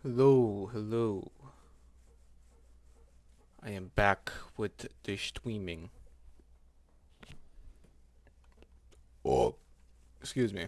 Hello, hello. I am back with the streaming. Oh, excuse me.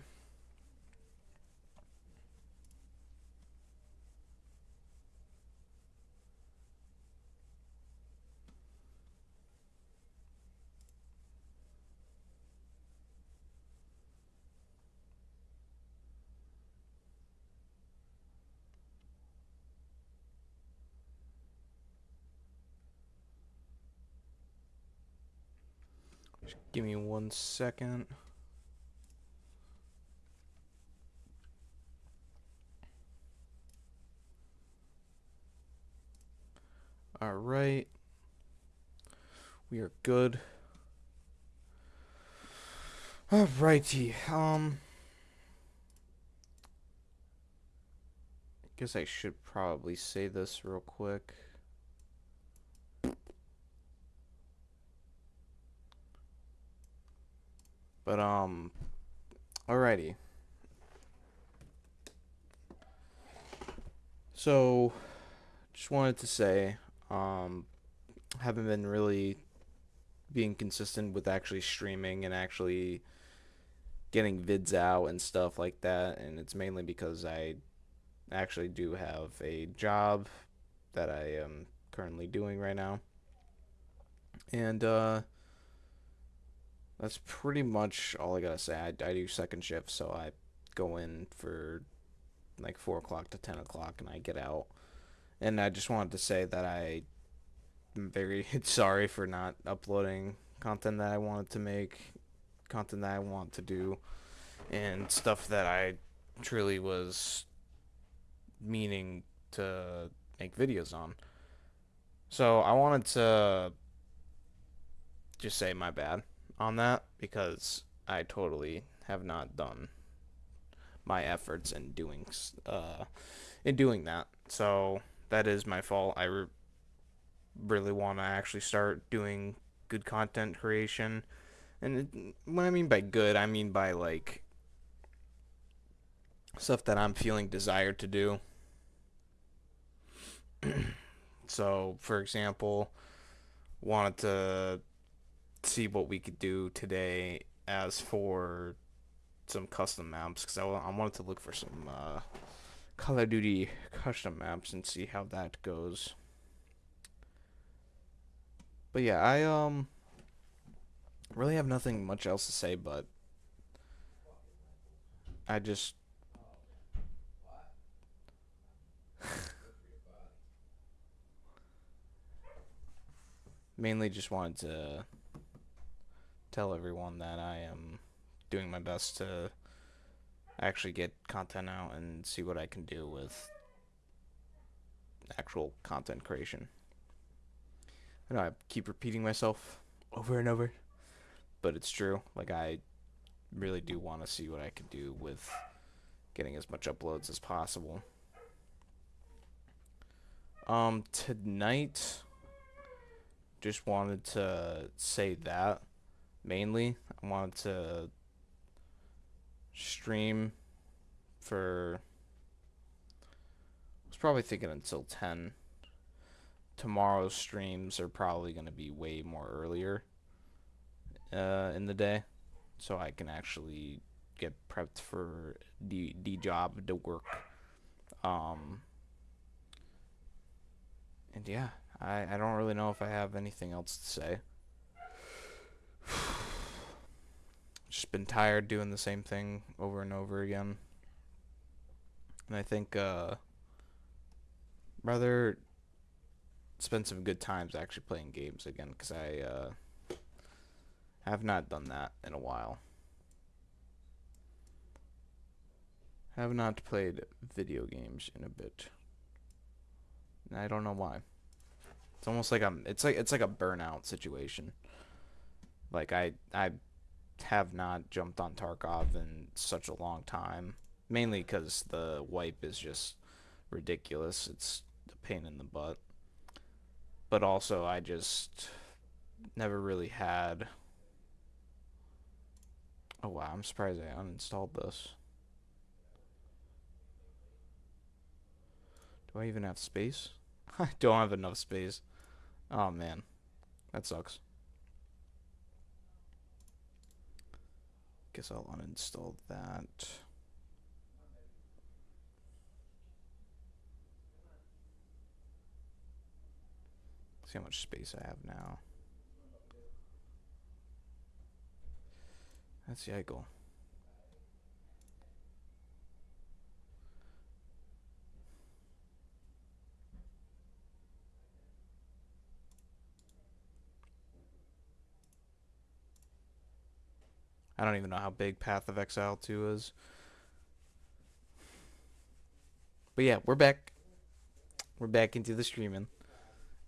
Just give me 1 second. All right, we are good. Alrighty. I guess I should probably say this real quick. But alrighty. So, just wanted to say, haven't been really being consistent with actually streaming and actually getting vids out and stuff like that, and it's mainly because I actually do have a job that I am currently doing right now. And that's pretty much all I gotta say. I do second shift, so I go in for like 4 o'clock to 10 o'clock and I get out. And I just wanted to say that I am very sorry for not uploading content that I wanted to make, content that I want to do, and stuff that I truly was meaning to make videos on. So I wanted to just say my bad on that because I totally have not done my efforts in doing that. So that is my fault. Really want to actually start doing good content creation. And what I mean by good, I mean by like stuff that I'm feeling desired to do. So, for example, wanted to see what we could do today as for some custom maps because I wanted to look for some Call of Duty custom maps and see how that goes. But yeah, I really have nothing much else to say, but I just mainly just wanted to tell everyone that I am doing my best to actually get content out and see what I can do with actual content creation. I know I keep repeating myself over and over, but it's true. Like I really do want to see what I can do with getting as much uploads as possible. Tonight, just wanted to say that mainly. I wanted to stream for. I was probably thinking until 10. Tomorrow's streams are probably going to be way more earlier in the day, so I can actually get prepped for the job, the work. Um, and yeah, I don't really know if I have anything else to say. Just been tired doing the same thing over and over again. And I think rather spend some good times actually playing games again because I have not done that in a while. Have not played video games in a bit. And I don't know why. It's almost like it's like a burnout situation. Like I have not jumped on Tarkov in such a long time, mainly because the wipe is just ridiculous. It's a pain in the butt. But also I just never really had. Oh wow, I'm surprised I uninstalled this. Do I even have space? I don't have enough space. Oh man, that sucks. Guess I'll uninstall that. See how much space I have now. That's the goal. I don't even know how big Path of Exile 2 is. But yeah, we're back. We're back into the streaming.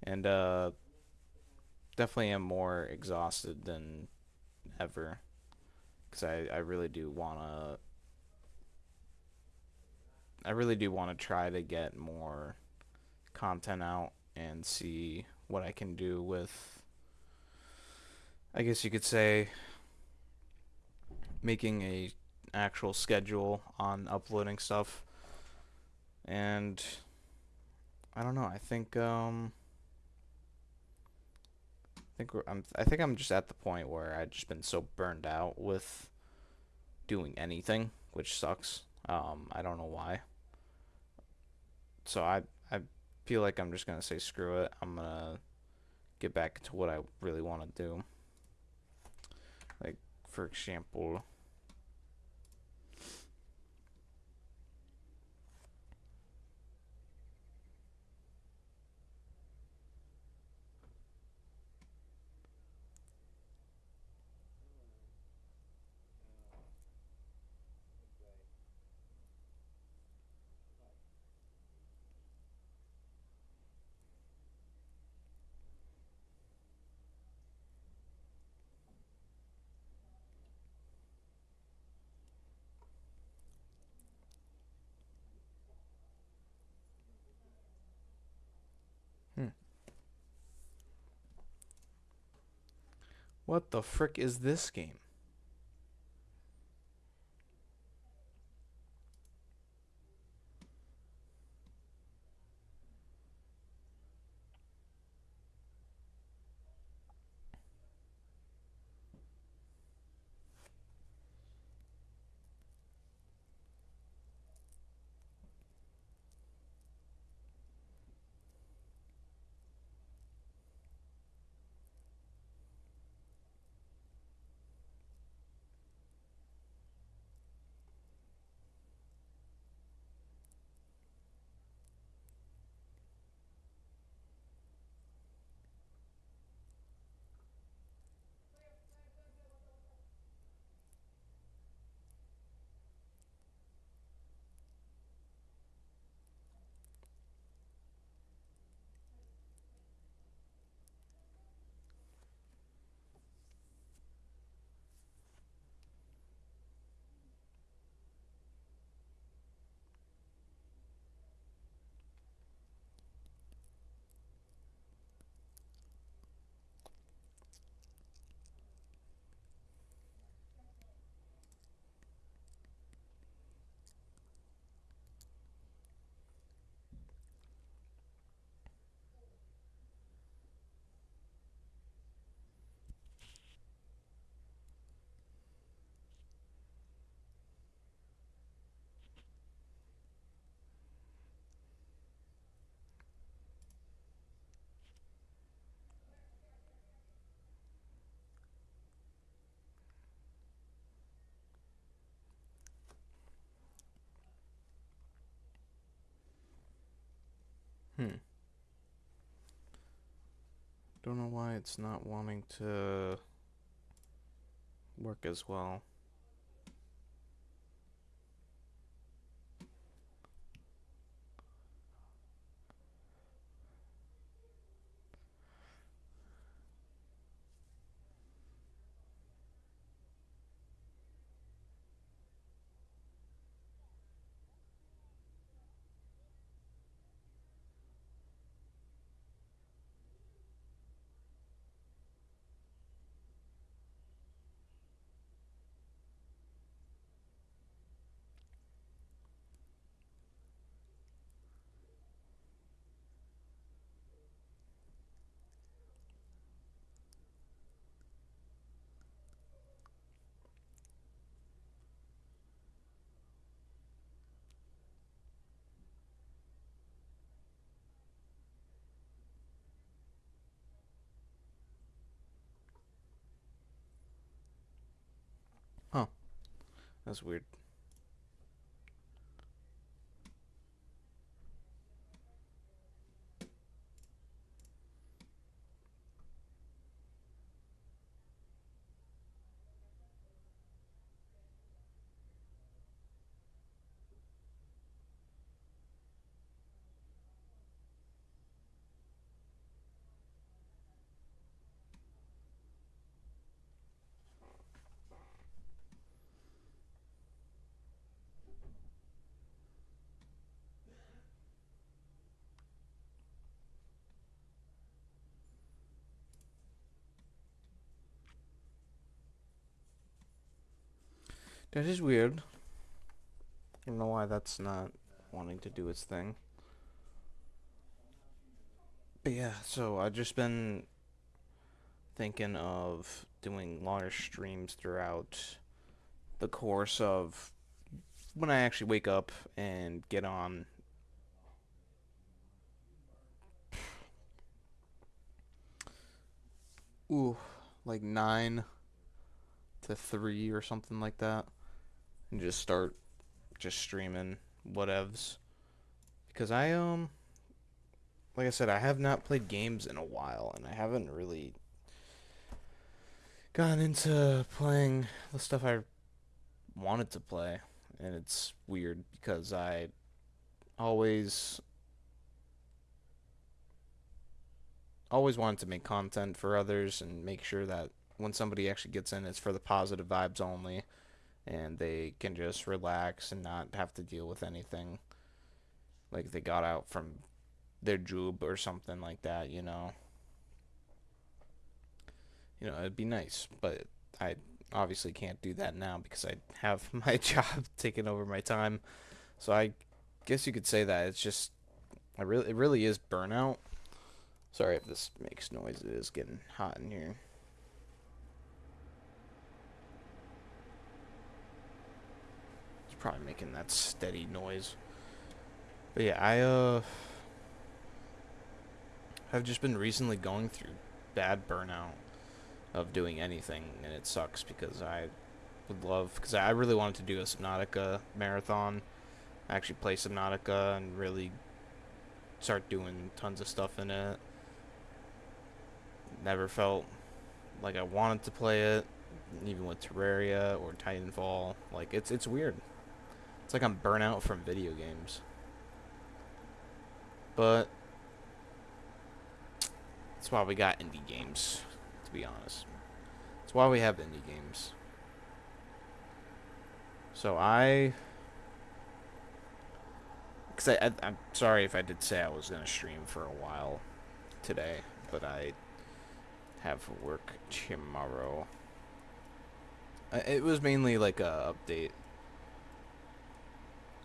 And definitely am more exhausted than ever. Because I really do wanna try to get more content out and see what I can do with, I guess you could say, making a actual schedule on uploading stuff. And I don't know, I think I'm just at the point where I've just been so burned out with doing anything, which sucks. I don't know why. So I feel like I'm just gonna say screw it. I'm gonna get back to what I really want to do. Like, for example, hmm, what the frick is this game? Hmm. Don't know why it's not wanting to work as well. That's weird. That is weird. I don't know why that's not wanting to do its thing. But yeah, so I've just been thinking of doing longer streams throughout the course of when I actually wake up and get on. Ooh, like 9 to 3 or something like that, and just start just streaming whatevs. Because like I said, I have not played games in a while, and I haven't really gotten into playing the stuff I wanted to play, and it's weird because I always always wanted to make content for others and make sure that when somebody actually gets in, it's for the positive vibes only, and they can just relax and not have to deal with anything like they got out from their job or something like that. It'd be nice, but I obviously can't do that now because I have my job taking over my time. So I guess you could say that it's just it really is burnout. Sorry if this makes noise. It is getting hot in here. It's probably making that steady noise. But yeah, I have just been recently going through bad burnout of doing anything, and it sucks because I would love, because I really wanted to do a Subnautica marathon, actually play Subnautica and really start doing tons of stuff in it. Never felt like I wanted to play it, even with Terraria or Titanfall. Like it's weird. It's like I'm burnt out from video games. But that's why we got indie games, to be honest. That's why we have indie games. So because I'm sorry if I did say I was gonna stream for a while today, but I have work tomorrow. It was mainly like a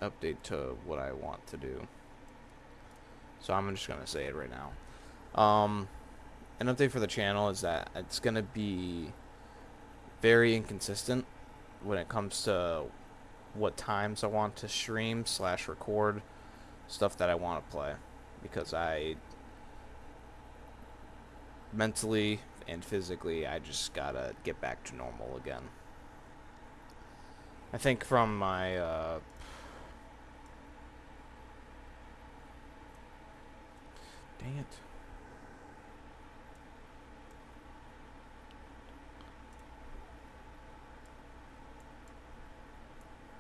update to what I want to do. So I'm just gonna say it right now. An update for the channel is that it's gonna be very inconsistent when it comes to what times I want to stream / record stuff that I want to play, because I mentally and physically I just gotta get back to normal again. I think from my dang it.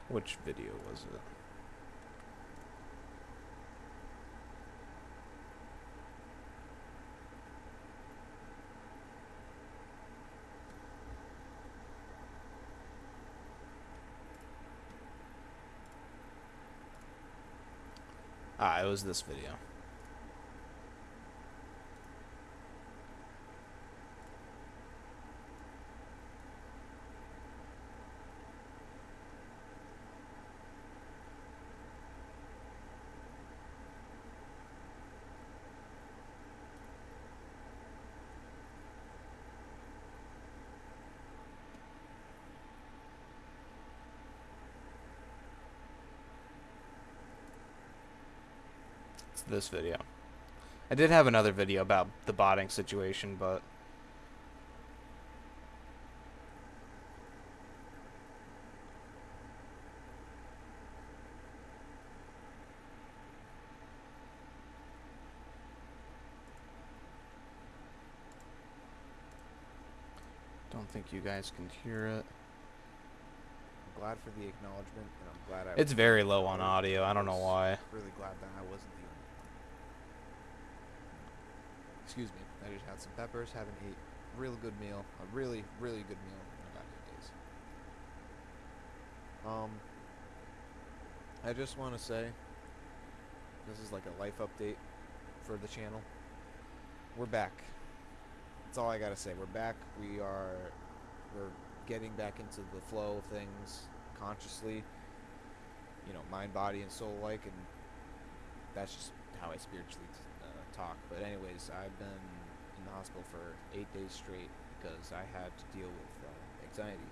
Which video was it? It was this video. It's this video. I did have another video about the botting situation, but don't think you guys can hear it. I'm glad for the acknowledgement, and I'm glad It's very low on audio. I don't know why. Really glad that I wasn't the only one. Excuse me. I just had some peppers, haven't ate a real good meal. A really, really good meal in about 8 days. I just want to say, this is like a life update for the channel. We're back. That's all I gotta say. We're back. We're getting back into the flow of things consciously, you know, mind, body, and soul like, and that's just how I spiritually talk. But anyways, I've been in the hospital for 8 days straight because I had to deal with anxiety.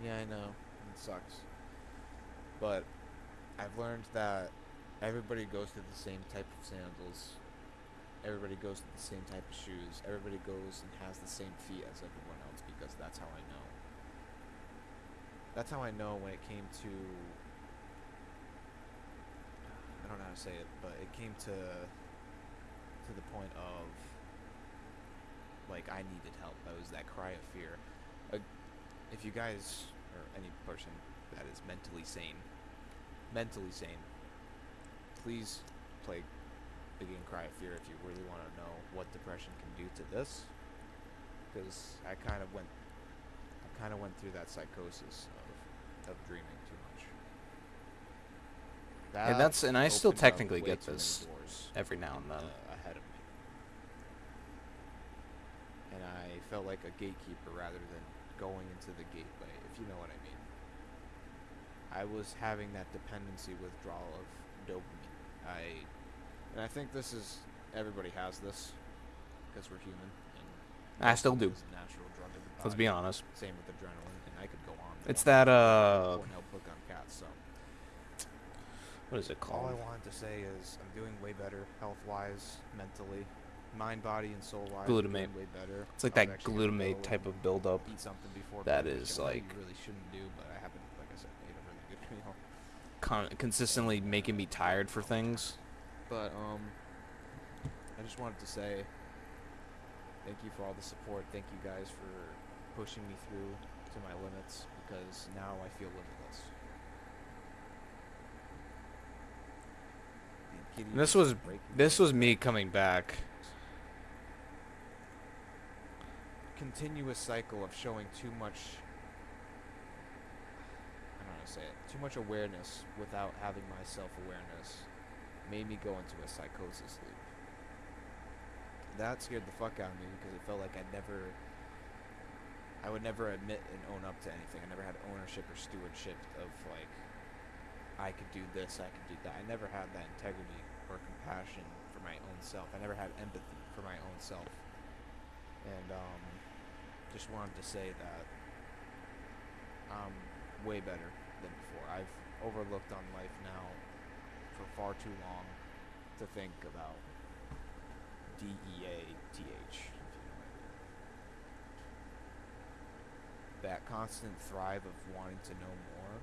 Yeah, I know, it sucks. But I've learned that everybody goes through the same type of sandals. Everybody goes through the same type of shoes. Everybody goes and has the same feet as everyone else, because that's how I know. That's how I know when it came to, I don't know how to say it, but it came to the point of, like, I needed help. That was that cry of fear. If you guys, or any person that is mentally sane, please play Begin Cry of Fear if you really want to know what depression can do to this, because I kind of went through that psychosis of dreaming too much. And I still technically get this every now and then. Ahead of me, and I felt like a gatekeeper rather than going into the gateway, if you know what I mean. I was having that dependency withdrawal of dopamine. And I think everybody has this, because we're human. And I still do. It's a natural drug of the body. Let's be honest. Same with adrenaline, and I could go on. It's that, Notebook on cats, so. What is it called? All I wanted to say is I'm doing way better, health-wise, mentally, mind, body, and soul-wise. Glutamate. Way better. It's like that glutamate type of buildup. Eat something before that bed, is which like you really shouldn't do, but I haven't, like I said, ate a really good meal. Consistently making me tired for things. But I just wanted to say thank you for all the support. Thank you guys for pushing me through to my limits, because now I feel limitless. And this was me coming back. Continuous cycle of showing too much, I don't know how to say it, too much awareness without having my self-awareness made me go into a psychosis loop. That scared the fuck out of me, because it felt like I would never admit and own up to anything. I never had ownership or stewardship of, like, I could do this, I could do that. I never had that integrity or compassion for my own self. I never had empathy for my own self. And just wanted to say that I'm way better than before. I've overlooked on life now for far too long to think about DEATH, if you know what I mean. That constant thrive of wanting to know more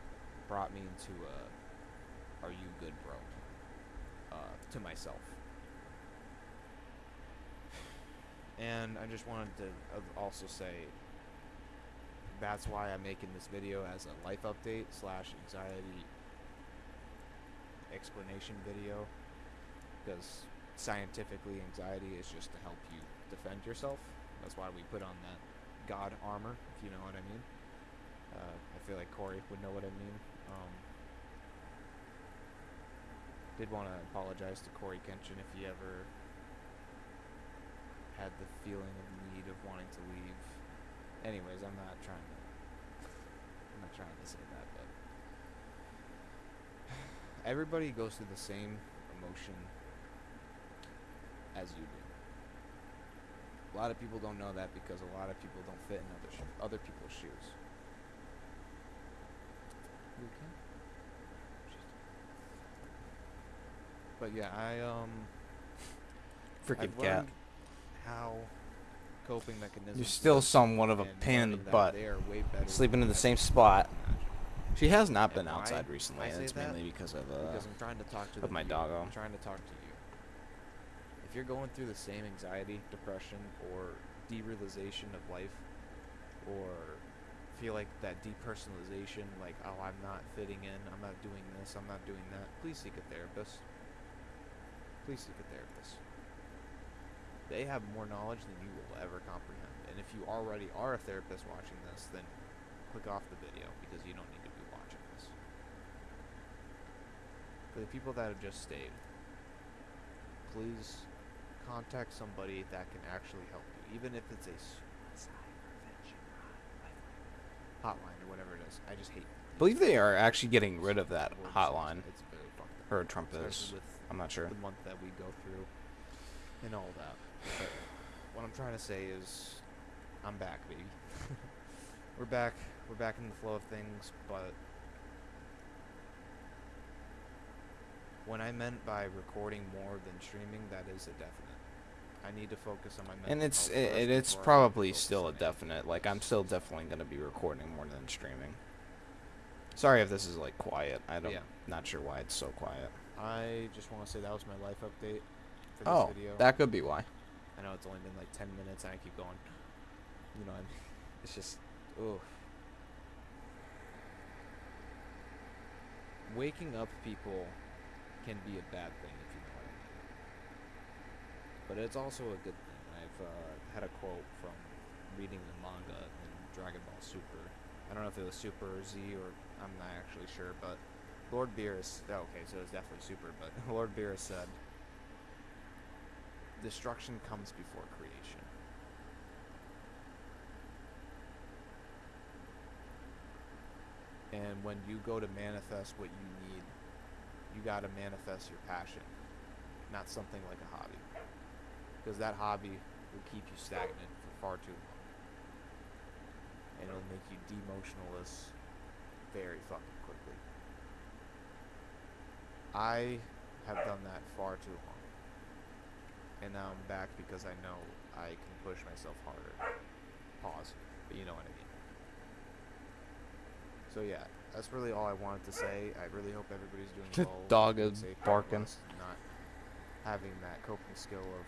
brought me into a "Are you good, bro?" To myself. And I just wanted to also say that's why I'm making this video as a life update / anxiety explanation video, because scientifically anxiety is just to help you defend yourself. That's why we put on that God armor, if you know what I mean. I feel like Corey would know what I mean. Did want to apologize to Corey Kenshin if he ever had the feeling of need of wanting to leave. Anyways, I'm not trying to say that, but everybody goes through the same emotion as you do. A lot of people don't know that, because a lot of people don't fit in other people's shoes. You okay? But yeah, Freaking I've cat. learned how coping mechanisms. You're still work, somewhat of a and pain in the learning that butt. they are way better Sleeping in than the I same could spot. imagine. She has not been And why outside recently. I say It's that? mainly because of Because I'm trying to talk to my you. doggo. I'm trying to talk to you. If you're going through the same anxiety, depression, or derealization of life, or feel like that depersonalization, like, oh, I'm not fitting in, I'm not doing this, I'm not doing that, please seek a therapist. Please seek a therapist. They have more knowledge than you will ever comprehend. And if you already are a therapist watching this, then click off the video because you don't need to be watching this. For the people that have just stayed, please contact somebody that can actually help you, even if it's a suicide prevention hotline or whatever it is. I just hate. I believe they are actually getting rid of that Word hotline. search. It's very fucked up. Or Trump is. Especially with I'm not sure. the month that we go through and all that. But what I'm trying to say is, I'm back, baby. We're back. We're back in the flow of things, but when I meant by recording more than streaming, that is a definite. I need to focus on my mental And health first it's before I probably focus still a on anything definite. Like, I'm else. still definitely going to be recording more than streaming. Sorry if this is, like, quiet. Not sure why it's so quiet. I just want to say that was my life update for this Oh, video. that could be why. I know it's only been like 10 minutes and I keep going. You know, it's just, ugh. Waking up people can be a bad thing, if you know what I mean. But it's also a good thing. I've had a quote from reading the manga in Dragon Ball Super. I don't know if it was Super or Z, or I'm not actually sure, but Lord Beerus, okay, so it's definitely Super, but Lord Beerus said, destruction comes before creation. And when you go to manifest what you need, you gotta manifest your passion, not something like a hobby. Because that hobby will keep you stagnant for far too long. And it'll make you demotionalist very fucking quickly. I have done that far too long. And now I'm back because I know I can push myself harder. Pause. But you know what I mean. So yeah, that's really all I wanted to say. I really hope everybody's doing well. Dog being is safe, barking. not having that coping skill of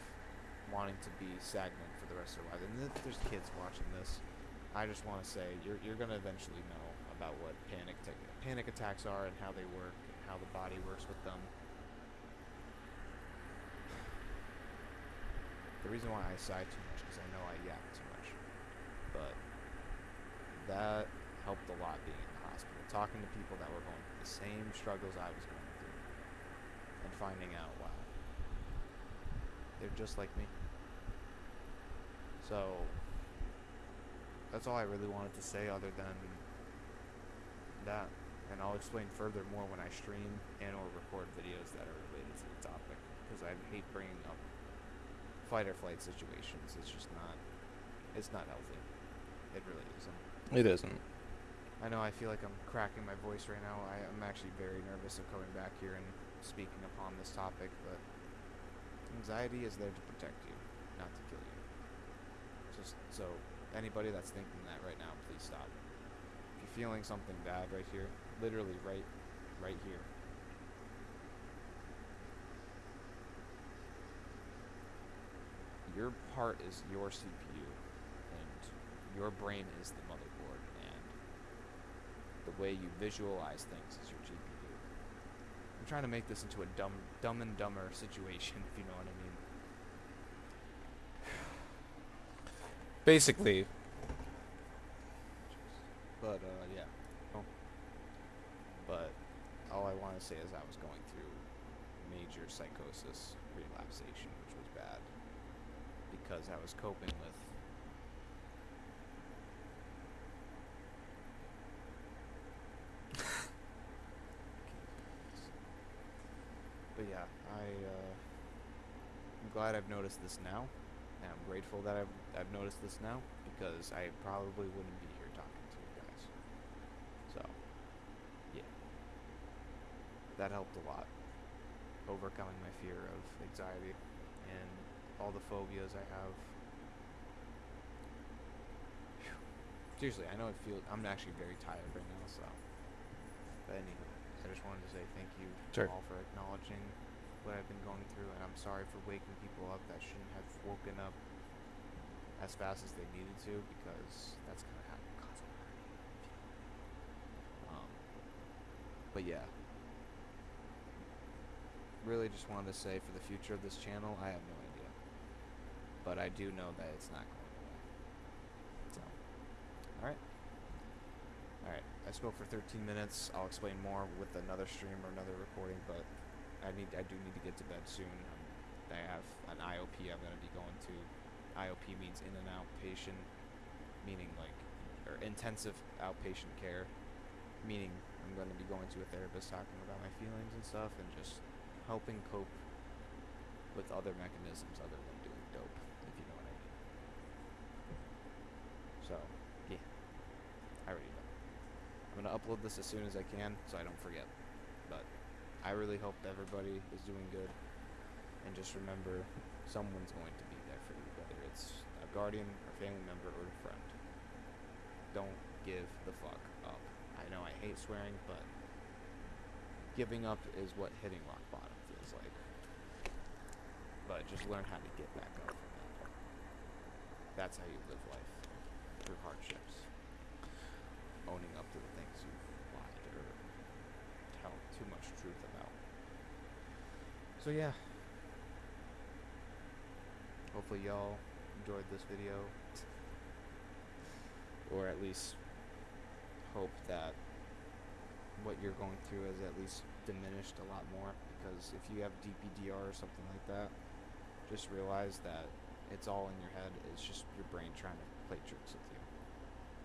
wanting to be stagnant for the rest of their lives. And if there's kids watching this, I just want to say you're gonna eventually know about what panic attacks are and how they work and how the body works with them. The reason why I sigh too much is I know I yap too much, but that helped a lot being in the hospital, talking to people that were going through the same struggles I was going through, and finding out, wow, they're just like me. So that's all I really wanted to say other than that, and I'll explain further more when I stream and or record videos that are related to the topic, because I hate bringing up fight or flight situations. It's just not, it's not healthy. It really isn't. It isn't. I know I feel like I'm cracking my voice right now. I'm actually very nervous of coming back here and speaking upon this topic, but anxiety is there to protect you, not to kill you. Just so anybody that's thinking that right now, please stop. If you're feeling something bad right here, literally right here, your heart is your CPU, and your brain is the motherboard, and the way you visualize things is your GPU. I'm trying to make this into a dumb and dumber situation, if you know what I mean. Basically. But, yeah. Oh. But all I want to say is I was going through major psychosis relapsation, which was bad, because I was coping with but yeah, I'm glad I've noticed this now, and I'm grateful that I've noticed this now, because I probably wouldn't be here talking to you guys. So, yeah, that helped a lot, overcoming my fear of anxiety and all the phobias I have. Whew. Seriously, I know I'm actually very tired right now, so, but anyway, I just wanted to say thank you all for acknowledging what I've been going through, and I'm sorry for waking people up that shouldn't have woken up. I as fast as they needed to, because that's kind of how it causes a but yeah, really just wanted to say for the future of this channel, I have no idea, but I do know that it's not going away. So, alright. Alright, I spoke for 13 minutes. I'll explain more with another stream or another recording, but I do need to get to bed soon. I have an IOP I'm going to be going to. IOP means in and out patient, meaning or intensive outpatient care, meaning I'm going to be going to a therapist talking about my feelings and stuff, and just helping cope with other mechanisms other than doing dope, if you know what I mean. So, yeah, I already know. I'm going to upload this as soon as I can so I don't forget. But I really hope everybody is doing good. And just remember, someone's going to be there for you, whether it's a guardian, or family member, or a friend. Don't give the fuck up. I know I hate swearing, but giving up is what hitting rock bottom feels like. But just learn how to get back up from that. That's how you live life, through hardships. Owning up to the things you've lied or tell too much truth about. So yeah. Hopefully y'all enjoyed this video. Or at least hope that what you're going through is at least diminished a lot more. Because if you have DPDR or something like that, just realize that it's all in your head. It's just your brain trying to play tricks with you.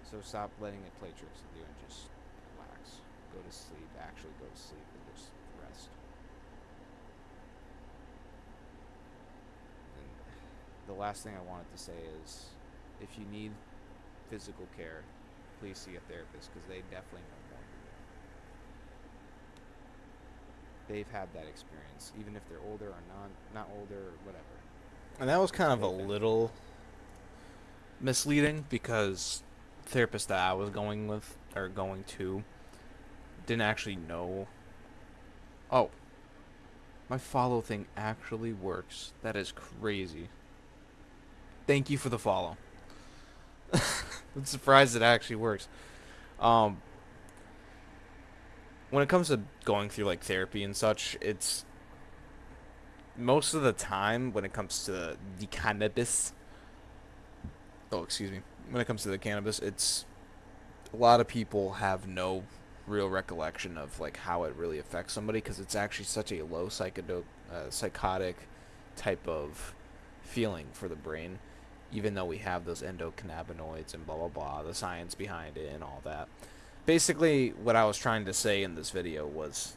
So stop letting it play tricks with you and just relax. Go to sleep. Actually go to sleep and just rest. And the last thing I wanted to say is, if you need physical care, please see a therapist, because they definitely know more than you. They've had that experience, even if they're older or not older or whatever. And that was kind of a little misleading, because the therapist that I was going to didn't actually know. Oh, my follow thing actually works. That is crazy. Thank you for the follow. I'm surprised it actually works. When it comes to going through like therapy and such, it's most of the time when it comes to the cannabis. Oh, excuse me. When it comes to the cannabis, it's a lot of people have no real recollection of like how it really affects somebody, because it's actually such a low psychotic type of feeling for the brain, even though we have those endocannabinoids and blah blah blah, the science behind it and all that. Basically, what I was trying to say in this video was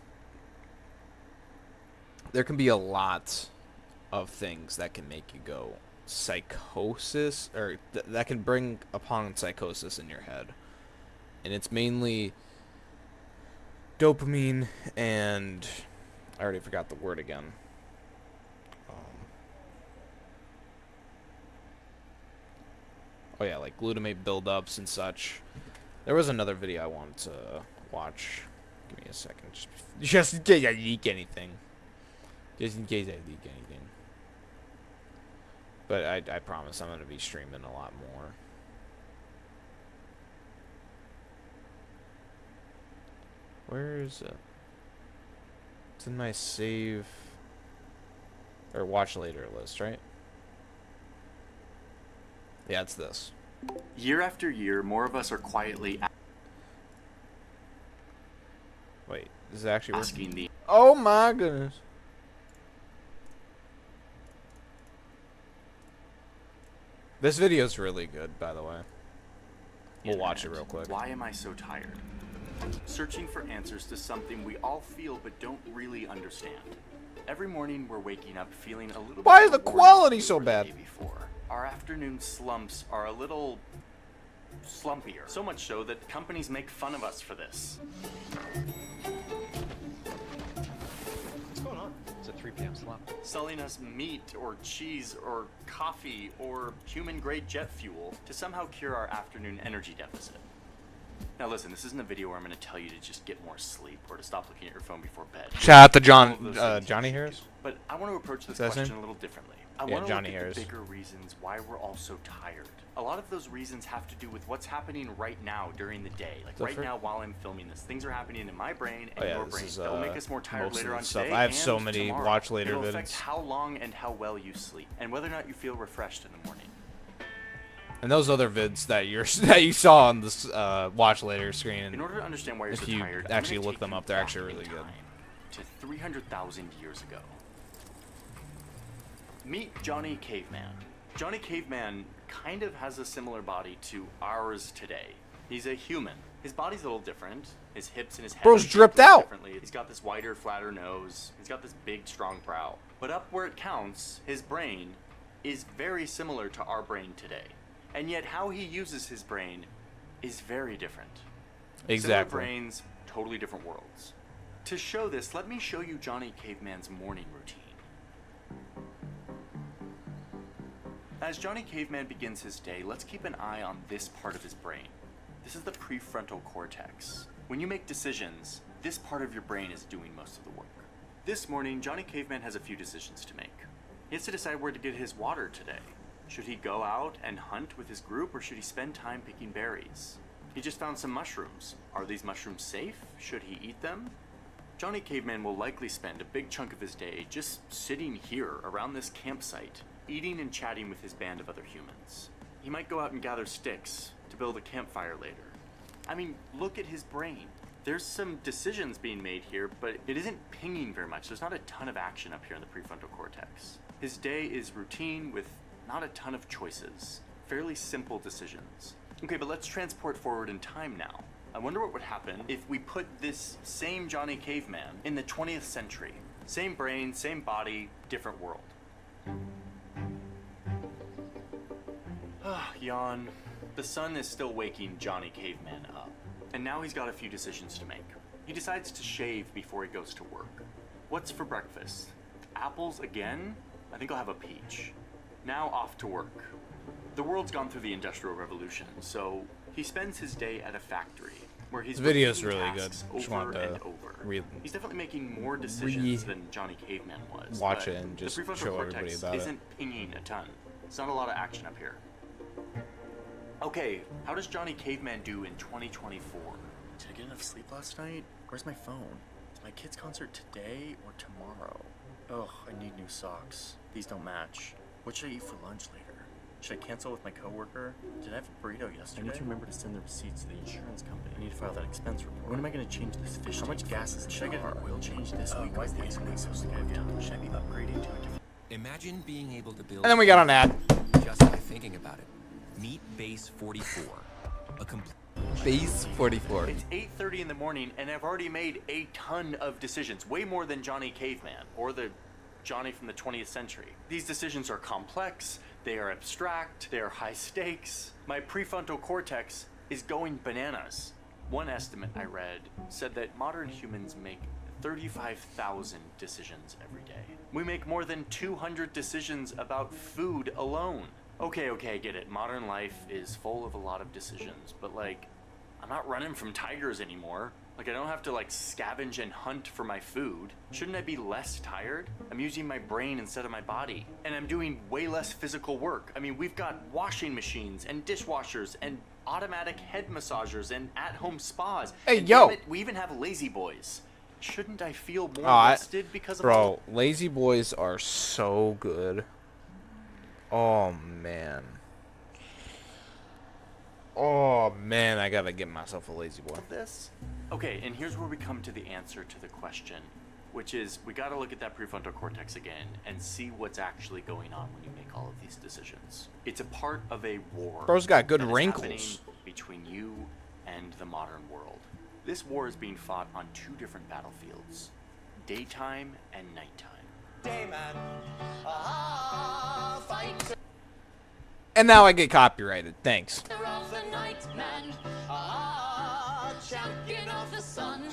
there can be a lot of things that can make you go psychosis, or that can bring upon psychosis in your head. And it's mainly dopamine and I already forgot the word again. Oh yeah, like glutamate buildups and such. There was another video I wanted to watch. Give me a second. Just in case I leak anything. Just in case I leak anything. But I promise I'm going to be streaming a lot more. Where is it? It's in my save or watch later list, right? Yeah, it's this. Year after year, more of us are quietly Wait, is it actually asking working? the Oh my goodness. This video's really good, by the way. We'll watch it real quick. Why am I so tired? Searching for answers to something we all feel but don't really understand. Every morning we're waking up feeling a little Why bit is the more quality than we so were bad? the day before. Our afternoon slumps are a little slumpier. So much so that companies make fun of us for this. What's going on? It's a 3 p.m. slump. Selling us meat or cheese or coffee or human-grade jet fuel to somehow cure our afternoon energy deficit. Now listen, this isn't a video where I'm going to tell you to just get more sleep or to stop looking at your phone before bed. Shout out to All of those things Johnny you should Harris. do. But I want to approach this Is that his question name? a little differently. I Yeah, want to Johnny look at Ayers. the bigger reasons why we're all so tired. A lot of those reasons have to do with what's happening right now during the day. Like So right for- now while I'm filming this, things are happening in my brain and Oh, yeah, your this brain. is, That'll make us more tired most of later the on stuff. today I have so and many tomorrow. watch later It'll affect vids. how long and how well you sleep, and whether or not you feel refreshed in the morning. And those other vids that that you saw on this watch later screen. In order to understand why you're If so you tired, actually I'm gonna look take them you up, they're back actually in really good. time To 300,000 years ago. Meet Johnny Caveman. Johnny Caveman kind of has a similar body to ours today. He's a human. His body's a little different. His hips and his head Bro's are shaped dripped a little out. differently. He's got this wider, flatter nose. He's got this big, strong brow. But up where it counts, his brain is very similar to our brain today. And yet how he uses his brain is very different. Similar Exactly. brains, totally different worlds. To show this, let me show you Johnny Caveman's morning routine. As Johnny Caveman begins his day, let's keep an eye on this part of his brain. This is the prefrontal cortex. When you make decisions, this part of your brain is doing most of the work. This morning, Johnny Caveman has a few decisions to make. He has to decide where to get his water today. Should he go out and hunt with his group, or should he spend time picking berries? He just found some mushrooms. Are these mushrooms safe? Should he eat them? Johnny Caveman will likely spend a big chunk of his day just sitting here around this campsite, eating and chatting with his band of other humans. He might go out and gather sticks to build a campfire later. I mean, look at his brain. There's some decisions being made here, but it isn't pinging very much. There's not a ton of action up here in the prefrontal cortex. His day is routine with not a ton of choices. Fairly simple decisions. Okay, but let's transport forward in time now. I wonder what would happen if we put this same Johnny Caveman in the 20th century. Same brain, same body, different world. Yawn. The sun is still waking Johnny Caveman up. And now he's got a few decisions to make. He decides to shave before he goes to work. What's for breakfast? Apples again? I think I'll have a peach. Now off to work. The world's gone through the Industrial Revolution, so he spends his day at a factory where he's This video's repeating really good. tasks Just over wanted to and over. read- He's definitely making more decisions than Johnny Caveman was. watch but it and just the prefrontal show everybody cortex about it. isn't pinging a ton. It's not a lot of action up here. Okay, how does Johnny Caveman do in 2024? Did I get enough sleep last night? Where's my phone? Is my kid's concert today or tomorrow? Ugh, I need new socks. These don't match. What should I eat for lunch later? Should I cancel with my coworker? Did I have a burrito yesterday? I need to remember to send the receipts to the insurance company. I need to file that expense report. When am I going to change this fish? How much gas is in the car? Should I get an oil change this week? Why is the AC so slow again? Should I be upgrading to a different... Imagine being able to build And then we got an ad. just by thinking about it. Meet Base 44, a complete Base 44. It's 8:30 in the morning, and I've already made a ton of decisions, way more than Johnny Caveman or the Johnny from the 20th century. These decisions are complex, they are abstract, they are high stakes. My prefrontal cortex is going bananas. One estimate I read said that modern humans make 35,000 decisions every day. We make more than 200 decisions about food alone. Okay, I get it. Modern life is full of a lot of decisions, but like, I'm not running from tigers anymore. Like, I don't have to like scavenge and hunt for my food. Shouldn't I be less tired? I'm using my brain instead of my body. And I'm doing way less physical work. I mean, we've got washing machines and dishwashers and automatic head massagers and at-home spas. Hey, and yo. damn it, we even have lazy boys. Shouldn't I feel more rested because of all? Bro, Lazy Boys are so good. Oh, man. Oh, man, I gotta get myself a Lazy Boy. Of this? Okay, and here's where we come to the answer to the question, which is we gotta look at that prefrontal cortex again and see what's actually going on when you make all of these decisions. It's a part of a war. Bro's got good that is wrinkles. happening between you and the modern world. This war is being fought on two different battlefields, daytime and nighttime. And now I get copyrighted. Thanks. Of the night man, champion of the sun.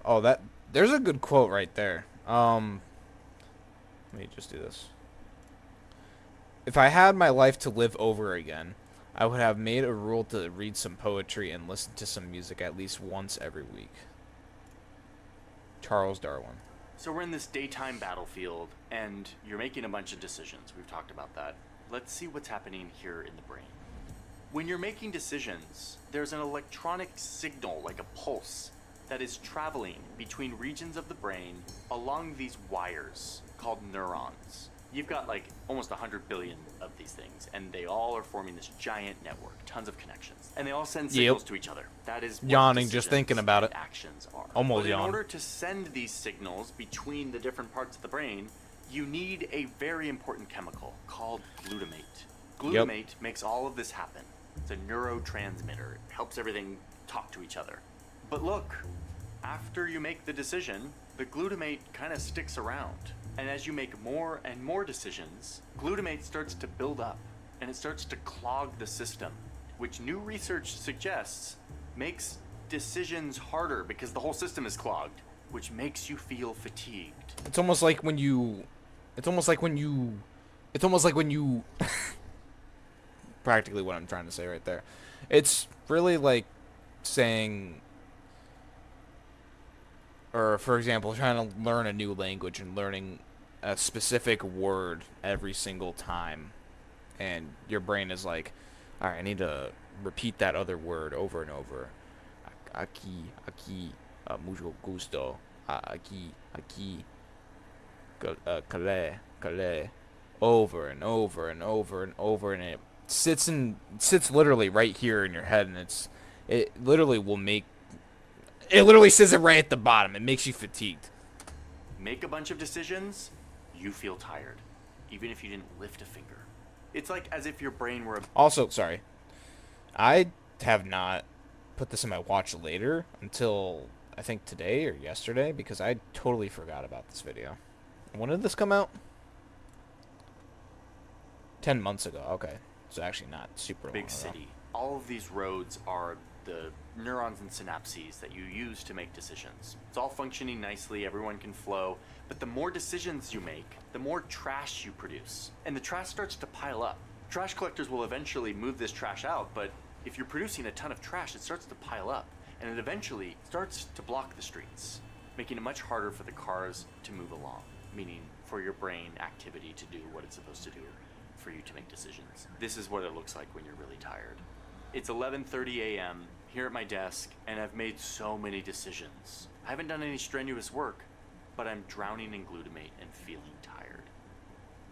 Oh, there's a good quote right there. Let me just do this. If I had my life to live over again, I would have made a rule to read some poetry and listen to some music at least once every week. Charles Darwin. So we're in this daytime battlefield, and you're making a bunch of decisions. We've talked about that. Let's see what's happening here in the brain. When you're making decisions, there's an electronic signal, like a pulse, that is traveling between regions of the brain along these wires called neurons. You've got like almost 100 billion of these things, and they all are forming this giant network, tons of connections, and they all send signals to each other. That is what Yawning just decisions thinking about and it. actions are. Almost But in yawn. order to send these signals between the different parts of the brain, you need a very important chemical called glutamate. Glutamate makes all of this happen. It's a neurotransmitter. It helps everything talk to each other. But look, after you make the decision, the glutamate kind of sticks around. And as you make more and more decisions, glutamate starts to build up, and it starts to clog the system, which new research suggests makes decisions harder because the whole system is clogged, which makes you feel fatigued. It's almost like when you practically what I'm trying to say right there. It's really like saying, or for example, trying to learn a new language and learning a specific word every single time, and your brain is like, all right, I need to repeat that other word over and over. Aquí, mucho gusto. Aquí, cale, over and over and over and over, and it sits literally right here in your head, and it literally says it right at the bottom. It makes you fatigued. Make a bunch of decisions, you feel tired, even if you didn't lift a finger. It's like as if your brain were a... Also, sorry, I have not put this in my watch later until I think today or yesterday, because I totally forgot about this video. When did this come out? 10 months ago. Okay, so actually not super long big ago. city. All of these roads are the neurons and synapses that you use to make decisions. It's all functioning nicely, everyone can flow, but the more decisions you make, the more trash you produce. And the trash starts to pile up. Trash collectors will eventually move this trash out, but if you're producing a ton of trash, it starts to pile up, and it eventually starts to block the streets, making it much harder for the cars to move along, meaning for your brain activity to do what it's supposed to do, for you to make decisions. This is what it looks like when you're really tired. It's 11:30 a.m. here at my desk, and I've made so many decisions. I haven't done any strenuous work, but I'm drowning in glutamate and feeling tired.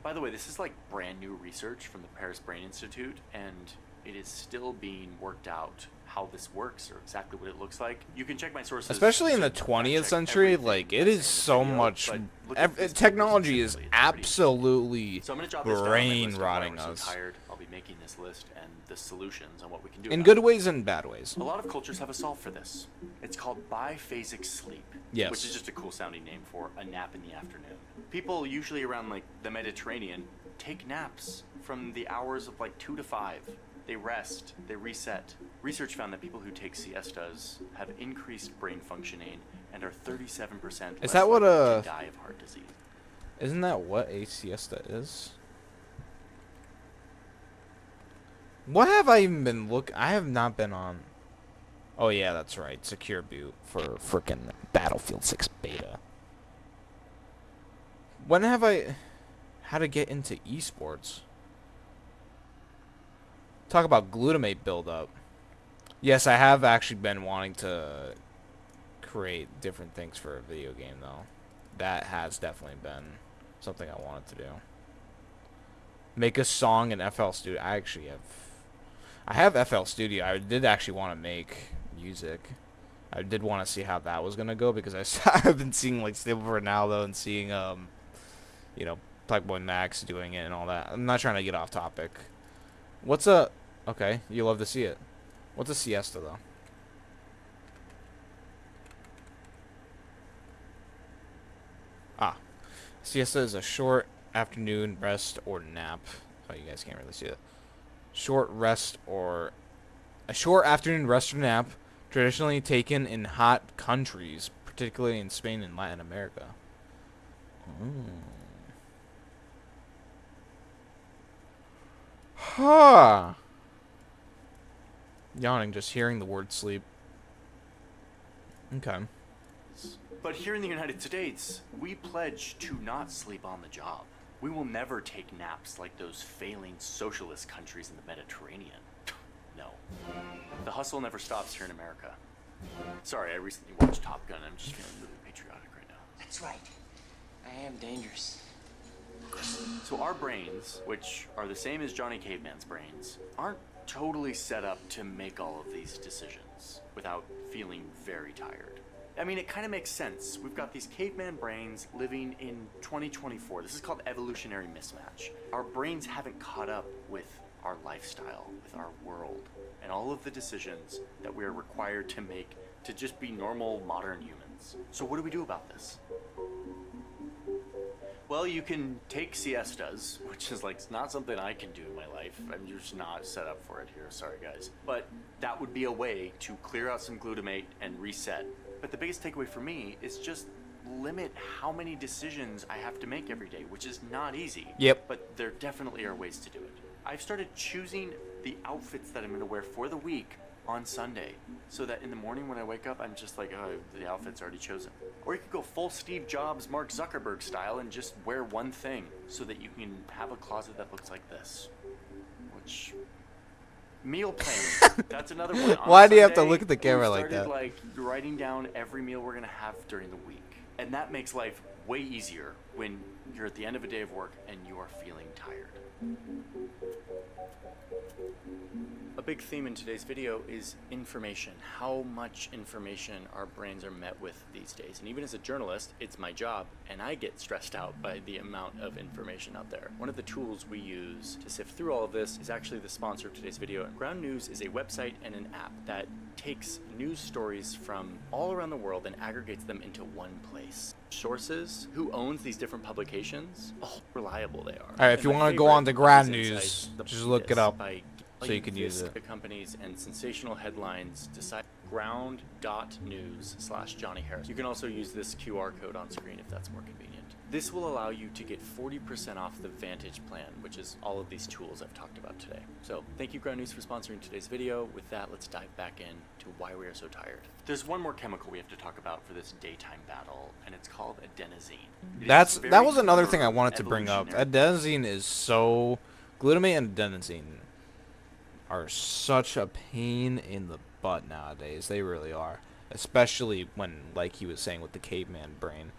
By the way, this is like brand new research from the Paris Brain Institute, and it is still being worked out how this works or exactly what it looks like. You can check my sources. Especially in the so 20th fact-check century, everything like, it that's is in this so video, much... but look at this technology paper is specifically. It's pretty absolutely so I'm gonna jot this down on my list brain of why rotting we're so us. tired. I'll be making this list and the solutions on what we can do. In about good it. ways and bad ways. A lot of cultures have a solve for this. It's called biphasic sleep, Yes. which is just a cool sounding name for a nap in the afternoon. People usually around like the Mediterranean take naps from the hours of like 2 to 5. They rest, they reset. Research found that people who take siestas have increased brain functioning and are 37% less that what, likely to die of heart disease. Isn't that what a siesta is? What have I even been I have not been on... Oh yeah, that's right. Secure boot for frickin' Battlefield 6 beta. When have I... How to get into esports? Talk about glutamate buildup. Yes, I have actually been wanting to create different things for a video game, though. That has definitely been something I wanted to do. Make a song in FL Studio. I have FL Studio. I did actually want to make music. I did want to see how that was gonna go, because I've been seeing like Stable Ronaldo and seeing you know, Playboy Max doing it and all that. I'm not trying to get off topic. What's a... Okay, you love to see it. What's a siesta, though? Ah. Siesta is a short afternoon rest or nap. Oh, you guys can't really see it. Short rest or... A short afternoon rest or nap, traditionally taken in hot countries, particularly in Spain and Latin America. Huh. Yawning just hearing the word sleep. Okay. But here in the United States, we pledge to not sleep on the job. We will never take naps like those failing socialist countries in the Mediterranean. No. The hustle never stops here in America. Sorry, I recently watched Top Gun. I'm just feeling really patriotic right now. That's right. I am dangerous. So our brains, which are the same as Johnny Caveman's brains, aren't totally set up to make all of these decisions without feeling very tired. I mean, it kind of makes sense. We've got these caveman brains living in 2024. This is called evolutionary mismatch. Our brains haven't caught up with our lifestyle, with our world, and all of the decisions that we are required to make to just be normal, modern humans. So what do we do about this? Well, you can take siestas, which is like not something I can do in my life. I'm just not set up for it here. Sorry, guys. But that would be a way to clear out some glutamate and reset. But the biggest takeaway for me is just limit how many decisions I have to make every day, which is not easy. Yep. But there definitely are ways to do it. I've started choosing the outfits that I'm going to wear for the week on Sunday, so that in the morning when I wake up, I'm just like, oh, the outfit's already chosen. Or you could go full Steve Jobs, Mark Zuckerberg style and just wear one thing, so that you can have a closet that looks like this. Which... meal planning. That's another one. On Why do you have to Sunday, look at the camera we like that? started, like, writing down every meal we're gonna have during the week, and that makes life way easier when you're at the end of a day of work and you are feeling tired. A big theme in today's video is information. How much information our brains are met with these days. And even as a journalist, it's my job, and I get stressed out by the amount of information out there. One of the tools we use to sift through all of this is actually the sponsor of today's video. Ground News is a website and an app that takes news stories from all around the world and aggregates them into one place. Sources, who owns these different publications, how reliable they are. All right, if you want to go on to Ground News, just look it up so you can use it. The companies and sensational headlines decide ground.news/Johnny Harris. You can also use this QR code on screen if that's more convenient. This will allow you to get 40% off the Vantage plan, which is all of these tools I've talked about today. So thank you, Ground News, for sponsoring today's video. With that, let's dive back in to why we are so tired. There's one more chemical we have to talk about for this daytime battle, and it's called adenosine. That was another thing I wanted to bring up. Adenosine is so... glutamate and adenosine are such a pain in the butt nowadays. They really are. Especially when, like he was saying with the caveman brain,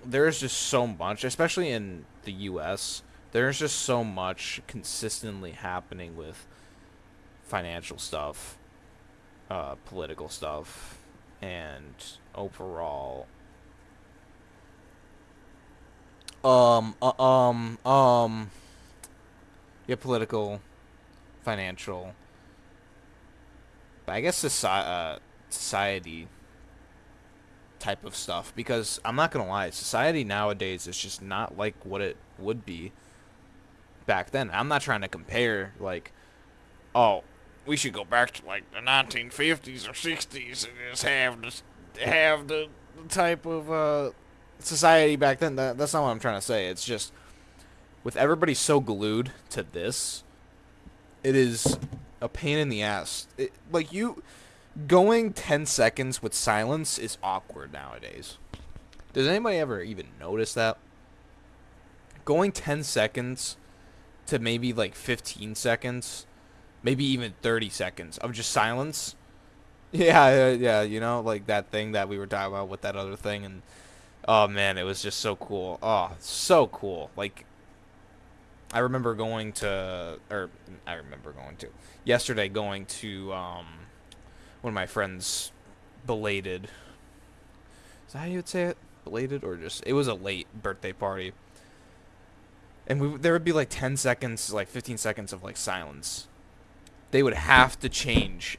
there's just so much, especially in the US, there's just so much consistently happening with financial stuff, political stuff, and overall yeah, political, financial, but I guess society type of stuff, because I'm not gonna lie, society nowadays is just not like what it would be back then. I'm not trying to compare, like, oh, we should go back to like the 1950s or 60s and just have the type of society back then. That's not what I'm trying to say. It's just with everybody so glued to this, it is a pain in the ass. Like, you going 10 seconds with silence is awkward nowadays. Does anybody ever even notice that? Going 10 seconds to maybe like 15 seconds, maybe even 30 seconds of just silence. Yeah, you know, like that thing that we were talking about with that other thing, and oh man, it was just so cool. Oh, so cool. Like, yesterday going to one of my friends' belated, is that how you would say it? Belated, or just, it was a late birthday party. And there would be like 10 seconds, like 15 seconds of like silence. They would have to change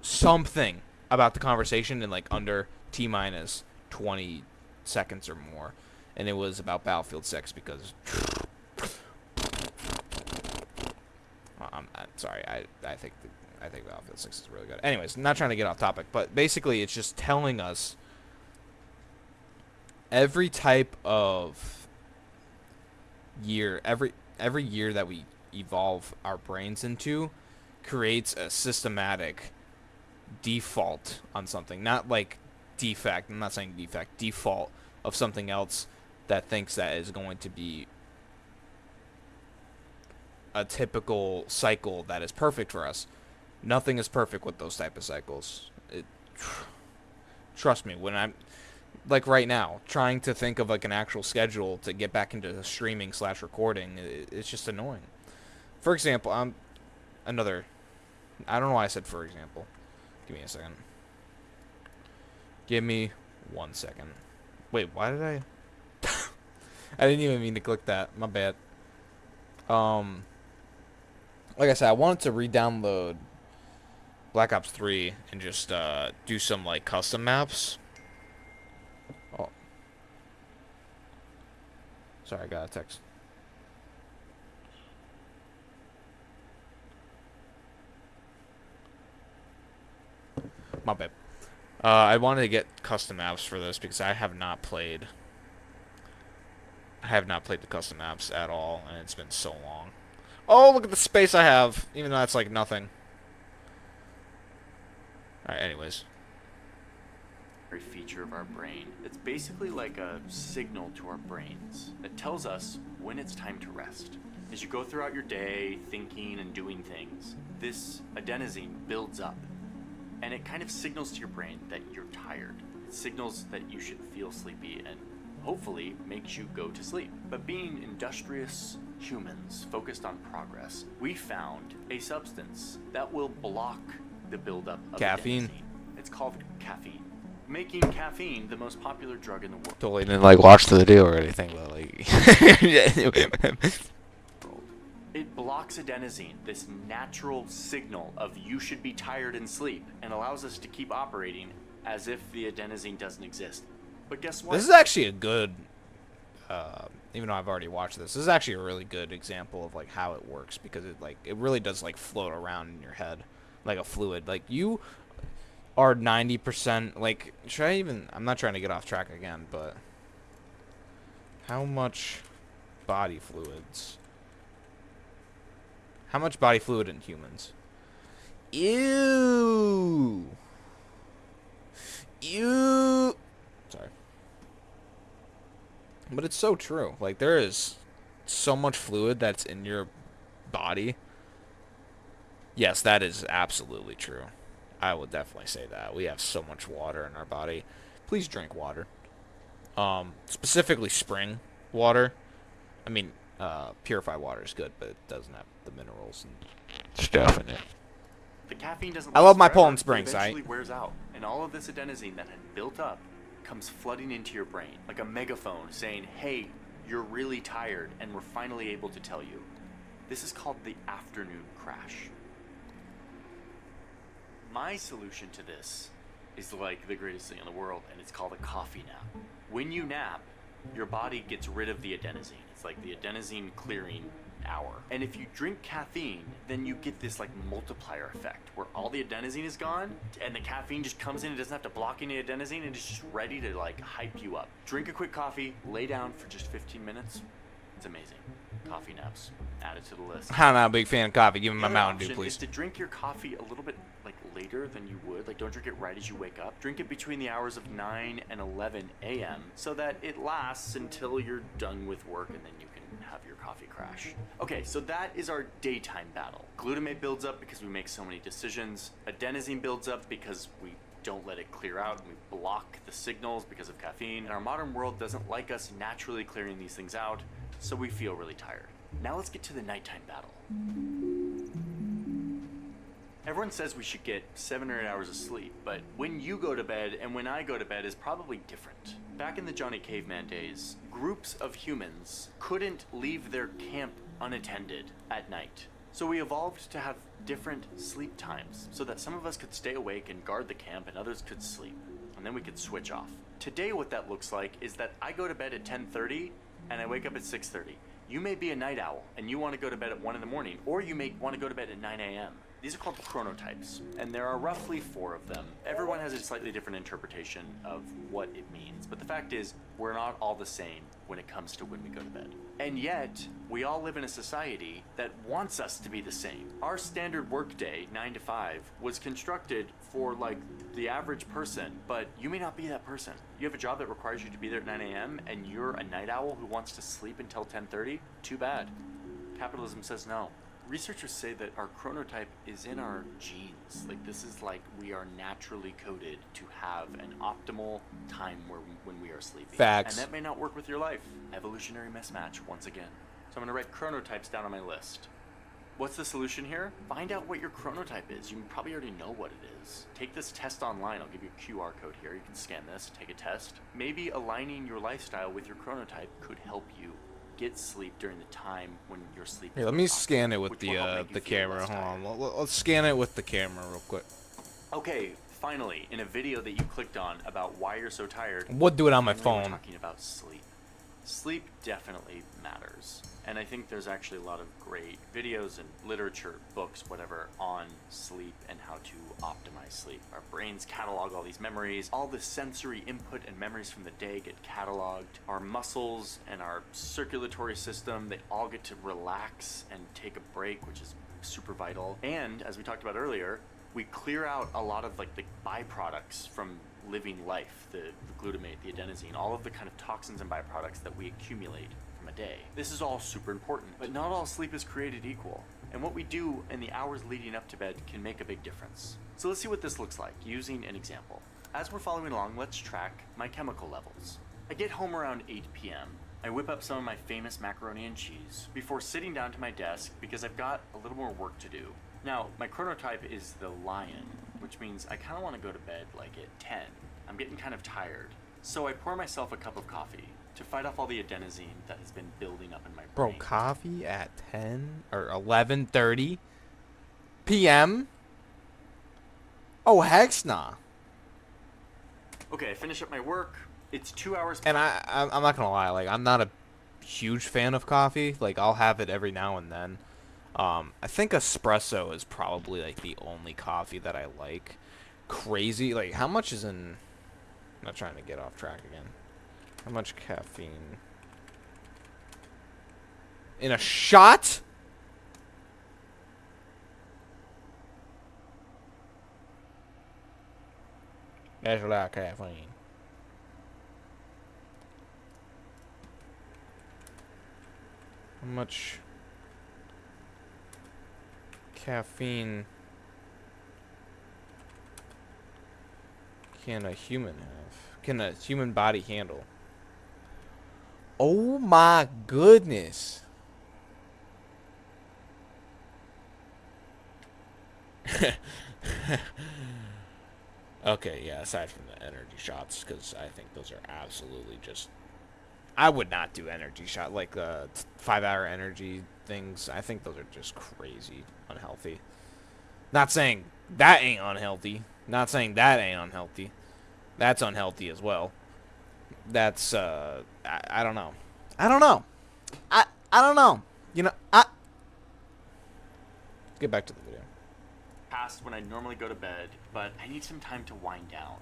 something about the conversation in like under T-minus 20 seconds or more. And it was about Battlefield 6 because I'm sorry, I think Battlefield 6 is really good. Anyways, not trying to get off topic, but basically it's just telling us every type of year, every year that we evolve our brains into creates a systematic default on something. Not like defect. I'm not saying defect, default of something else that thinks that is going to be a typical cycle that is perfect for us. Nothing is perfect with those type of cycles. Trust me, when I'm like right now trying to think of like an actual schedule to get back into streaming / recording, it's just annoying. For example, I don't know why I said for example. Give me a second. Give me 1 second. Wait, why did I? I didn't even mean to click that. My bad. Like I said, I wanted to re-download Black Ops 3 and just do some like custom maps. Oh, sorry, I got a text. My bad. I wanted to get custom maps for this because I have not played the custom maps at all, and it's been so long. Oh, look at the space I have, even though that's like nothing. Alright, anyways. Feature of our brain. It's basically like a signal to our brains that tells us when it's time to rest. As you go throughout your day, thinking and doing things, this adenosine builds up, and it kind of signals to your brain that you're tired. It signals that you should feel sleepy and hopefully makes you go to sleep. But being industrious humans focused on progress, we found a substance that will block the buildup of Caffeine. adenosine. It's called caffeine, making caffeine the most popular drug in the world. Totally didn't like watch the video or anything, but like. It blocks adenosine, this natural signal of you should be tired and sleep, and allows us to keep operating as if the adenosine doesn't exist. But guess what? This is actually a good, even though I've already watched this is actually a really good example of like how it works, because it really does like float around in your head like a fluid. Like you are 90%, like, I'm not trying to get off track again, but how much body fluids? How much body fluid in humans? Ew. Sorry. But it's so true. Like, there is so much fluid that's in your body. Yes, that is absolutely true. I would definitely say that. We have so much water in our body. Please drink water. Specifically spring water. I mean, purified water is good, but it doesn't have the minerals and stuff in it. The caffeine doesn't I love my last forever. Poland Springs, It eventually right? wears out, and all of this adenosine that had built up comes flooding into your brain like a megaphone saying, hey, you're really tired, and we're finally able to tell you. This is called the afternoon crash. My solution to this is like the greatest thing in the world, and it's called a coffee nap. When you nap, your body gets rid of the adenosine. It's like the adenosine clearing hour. And if you drink caffeine, then you get this like multiplier effect where all the adenosine is gone and the caffeine just comes in. It doesn't have to block any adenosine, and it's just ready to like hype you up. Drink a quick coffee, lay down for just 15 minutes. It's amazing. Coffee naps. Add it to the list. I'm not a big fan of coffee. Give me my The other Mountain Dew, option please. is to drink your coffee a little bit like later than you would. Like, don't drink it right as you wake up. Drink it between the hours of 9 and 11 a.m. so that it lasts until you're done with work, and then you can have your coffee crash. Okay, so that is our daytime battle. Glutamate builds up because we make so many decisions. Adenosine builds up because we don't let it clear out, and we block the signals because of caffeine. And our modern world doesn't like us naturally clearing these things out, so we feel really tired. Now let's get to the nighttime battle. Everyone says we should get 7 or 8 hours of sleep, but when you go to bed and when I go to bed is probably different. Back in the Johnny Caveman days, groups of humans couldn't leave their camp unattended at night. So we evolved to have different sleep times so that some of us could stay awake and guard the camp and others could sleep, and then we could switch off. Today what that looks like is that I go to bed at 10:30 and I wake up at 6:30. You may be a night owl and you want to go to bed at 1 in the morning, or you may want to go to bed at 9 a.m. These are called chronotypes, and there are roughly 4 of them. Everyone has a slightly different interpretation of what it means, but the fact is, we're not all the same when it comes to when we go to bed. And yet, we all live in a society that wants us to be the same. Our standard workday, 9 to 5, was constructed for like the average person, but you may not be that person. You have a job that requires you to be there at 9 a.m. and you're a night owl who wants to sleep until 10:30? Too bad. Capitalism says no. Researchers say that our chronotype is in our genes. Like, this is like we are naturally coded to have an optimal time when we are sleeping. Facts. And that may not work with your life. Evolutionary mismatch once again. So I'm gonna write chronotypes down on my list. What's the solution here? Find out what your chronotype is. You probably already know what it is. Take this test online. I'll give you a QR code here. You can scan this, take a test. Maybe aligning your lifestyle with your chronotype could help you get sleep during the time when you're sleeping. Here, let me scan it with the camera. Hold on. Let's scan it with the camera real quick. Okay, finally, in a video that you clicked on about why you're so tired, We'll do it on my finally we're phone. talking about sleep. Sleep definitely matters. And I think there's actually a lot of great videos and literature, books, whatever, on sleep and how to optimize sleep. Our brains catalog all these memories. All the sensory input and memories from the day get cataloged. Our muscles and our circulatory system, they all get to relax and take a break, which is super vital. And as we talked about earlier, we clear out a lot of like the byproducts from living life, the glutamate, the adenosine, all of the kind of toxins and byproducts that we accumulate from a day. This is all super important, but not all sleep is created equal. And what we do in the hours leading up to bed can make a big difference. So let's see what this looks like using an example. As we're following along, let's track my chemical levels. I get home around 8 p.m. I whip up some of my famous macaroni and cheese before sitting down to my desk because I've got a little more work to do. Now, my chronotype is the lion, which means I kind of want to go to bed like at 10. I'm getting kind of tired. So I pour myself a cup of coffee to fight off all the adenosine that has been building up in my Bro, brain. coffee at 10 or 11:30 p.m. Oh, heck nah. Okay, I finish up my work. It's 2 hours. And I'm not gonna lie, like, I'm not a huge fan of coffee. Like, I'll have it every now and then. I think espresso is probably like the only coffee that I like. Crazy, like, how much is in? I'm not trying to get off track again. How much caffeine in a shot? That's a lot of caffeine. How much caffeine can a human have? Can a human body handle? Oh my goodness. Okay, yeah, aside from the energy shots, because I think those are absolutely just... I would not do energy shot, like 5-hour energy things. I think those are just crazy unhealthy. Not saying that ain't unhealthy. Not saying that ain't unhealthy. That's unhealthy as well. That's, I don't know. I don't know. I don't know. You know, let's get back to the video. Past when I normally go to bed, but I need some time to wind down.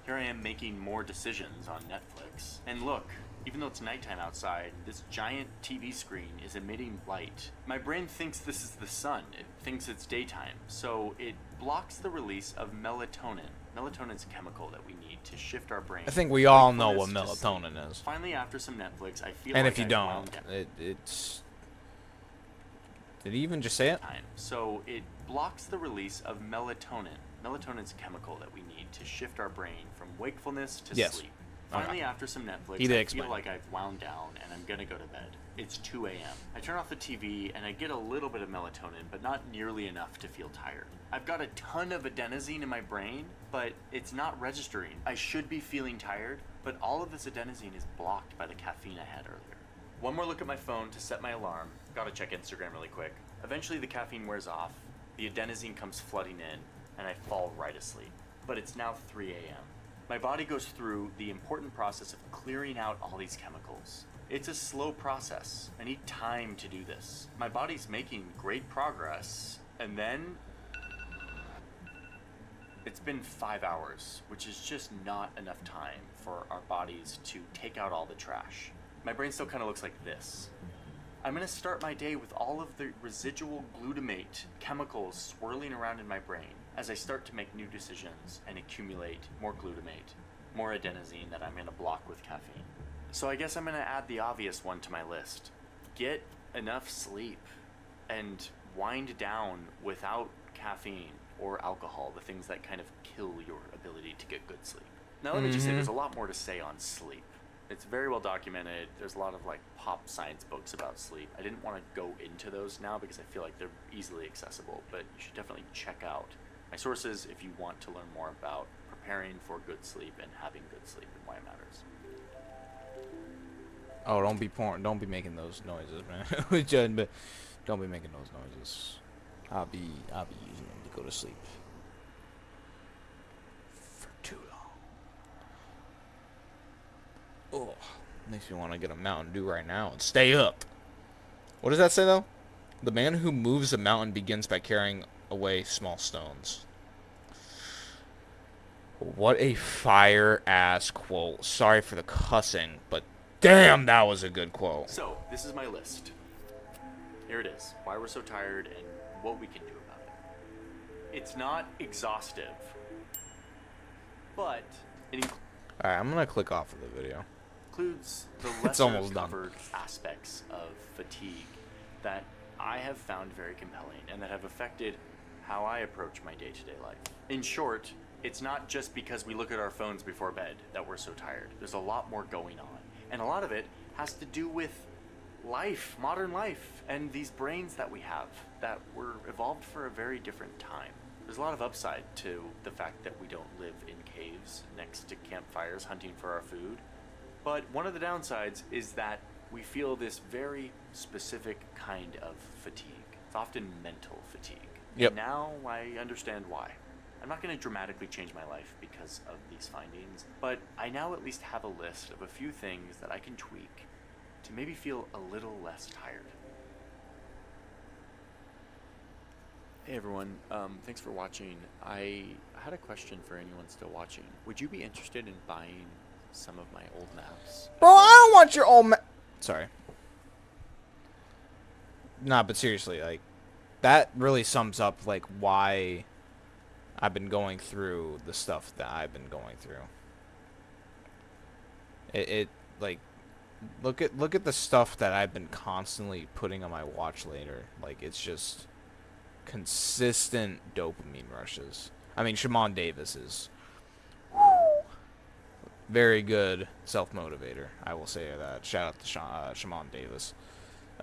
Here I am making more decisions on Netflix. And look, even though it's nighttime outside, this giant TV screen is emitting light. My brain thinks this is the sun. It thinks it's daytime. So it blocks the release of melatonin. Melatonin is a chemical that we need to shift our brain. I think we all know what wakefulness to melatonin sleep. is. Finally, after some Netflix, I feel And like if you I've don't, wound down. it's... Did he even just say it? Time. So it blocks the release of melatonin. Melatonin is a chemical that we need to shift our brain from wakefulness to Yes. sleep. Okay. Finally, after some Netflix, He did I explain. feel like I've wound down and I'm gonna go to bed. It's 2 a.m. I turn off the TV and I get a little bit of melatonin, but not nearly enough to feel tired. I've got a ton of adenosine in my brain, but it's not registering. I should be feeling tired, but all of this adenosine is blocked by the caffeine I had earlier. One more look at my phone to set my alarm. Gotta check Instagram really quick. Eventually the caffeine wears off, the adenosine comes flooding in, and I fall right asleep. But it's now 3 a.m. My body goes through the important process of clearing out all these chemicals. It's a slow process. I need time to do this. My body's making great progress, and then It's been 5 hours, which is just not enough time for our bodies to take out all the trash. My brain still kind of looks like this. I'm going to start my day with all of the residual glutamate chemicals swirling around in my brain as I start to make new decisions and accumulate more glutamate, more adenosine that I'm going to block with caffeine. So I guess I'm going to add the obvious one to my list. Get enough sleep and wind down without caffeine or alcohol, the things that kind of kill your ability to get good sleep. Now let me just say, there's a lot more to say on sleep. It's very well documented. There's a lot of like pop science books about sleep. I didn't want to go into those now because I feel like they're easily accessible, but you should definitely check out my sources if you want to learn more about preparing for good sleep and having good sleep and why it matters. Oh, don't be making those noises, man. Don't be making those noises. I'll be using them to go to sleep for too long. Oh, makes me want to get a Mountain Dew right now and stay up. What does that say though? The man who moves a mountain begins by carrying away small stones. What a fire ass quote. Sorry for the cussing, but damn, that was a good quote. So, this is my list. Here it is. Why we're so tired and what we can do about it. It's not exhaustive, but it Alright, I'm gonna click off of the video. includes the It's lesser almost done. covered aspects of fatigue that I have found very compelling and that have affected how I approach my day-to-day life. In short, it's not just because we look at our phones before bed that we're so tired. There's a lot more going on. And a lot of it has to do with life, modern life, and these brains that we have that were evolved for a very different time. There's a lot of upside to the fact that we don't live in caves next to campfires hunting for our food. But one of the downsides is that we feel this very specific kind of fatigue. It's often mental fatigue. Yep. And now I understand why. I'm not going to dramatically change my life because of these findings, but I now at least have a list of a few things that I can tweak to maybe feel a little less tired. Hey everyone, thanks for watching. I had a question for anyone still watching. Would you be interested in buying some of my old maps? Bro, I don't want your old Sorry. Nah, but seriously, like, that really sums up, like, why I've been going through the stuff that I've been going through. It like, look at the stuff that I've been constantly putting on my watch later. Like, it's just consistent dopamine rushes. I mean, Shimon Davis is very good self-motivator. I will say that. Shout out to Shimon Davis,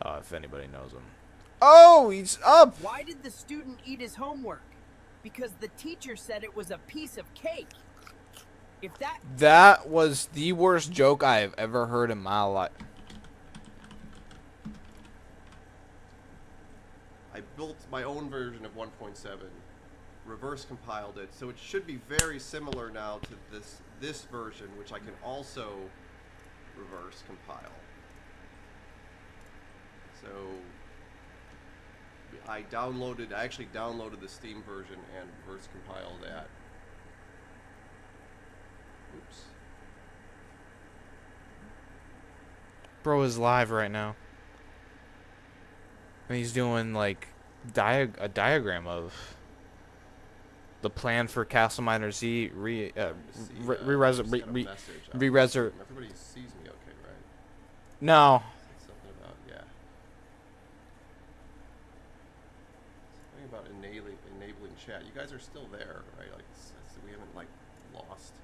if anybody knows him. Oh, he's up! Why did the student eat his homework? Because the teacher said it was a piece of cake. If That was the worst joke I have ever heard in my life. I built my own version of 1.7, reverse compiled it, so it should be very similar now to this version, which I can also reverse compile. So I actually downloaded the Steam version and reverse compiled that. Oops. Bro is live right now. And he's doing, like, a diagram of the plan for Castle Miner Z Everybody sees me okay, right? No. Something about, yeah. Something about enabling chat. You guys are still there, right? Like, we haven't, like, lost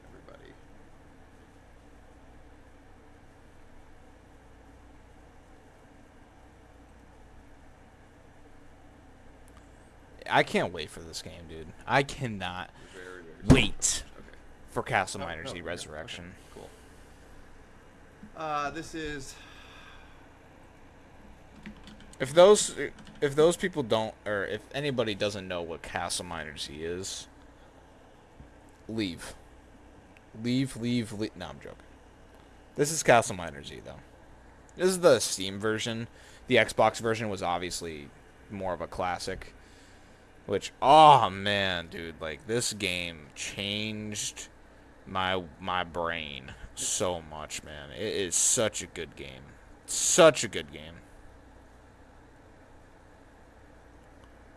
everybody. I can't wait for this game, dude. I cannot Very wait okay. for Castle Oh, Miner Z okay, Resurrection. okay, cool. This is If those people don't, or if anybody doesn't know what Castle Miner Z is, leave. Leave. No, I'm joking. This is Castle Miner Z, though. This is the Steam version. The Xbox version was obviously more of a classic. Which, oh man, dude, like this game changed my brain so much, man. It is such a good game. Such a good game.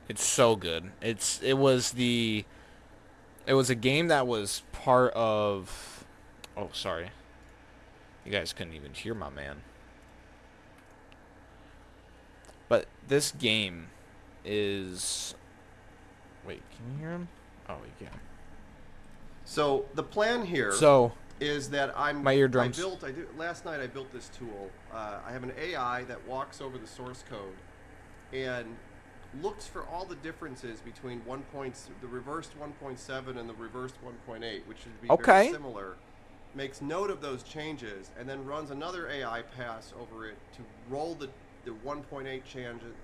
It's so good. It was a game that was part of. Oh, sorry. You guys couldn't even hear my man. But this game is. Wait, can you hear him? Oh, you can. So the plan here So is that my eardrums. Last night I built this tool. I have an AI that walks over the source code and looks for all the differences between the reversed 1.7 and the reversed 1.8, which should be very similar. Makes note of those changes and then runs another AI pass over it to roll the 1.8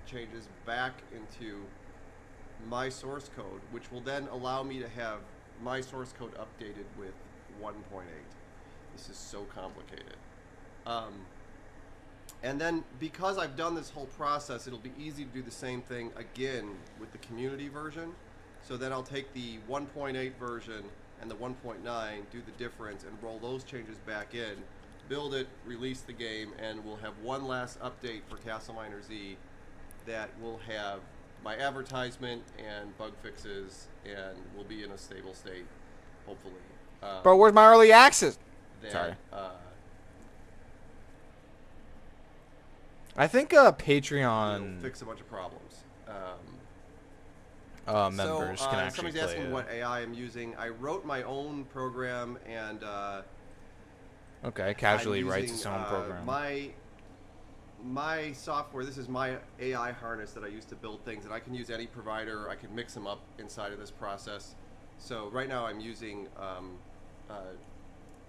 changes back into my source code, which will then allow me to have my source code updated with 1.8. This is so complicated. And then because I've done this whole process, it'll be easy to do the same thing again with the community version. So then I'll take the 1.8 version and the 1.9, do the difference, and roll those changes back in, build it, release the game, and we'll have one last update for Castle Miner Z that will have my advertisement and bug fixes, and we'll be in a stable state, hopefully. Bro, where's my early access? Sorry. I think Patreon will fix a bunch of problems. Members can actually somebody's play asking it. what AI I'm using. I wrote my own program, and Okay, casually I'm writes using, its own program. My software, this is my AI harness that I use to build things, and I can use any provider. I can mix them up inside of this process. So right now I'm using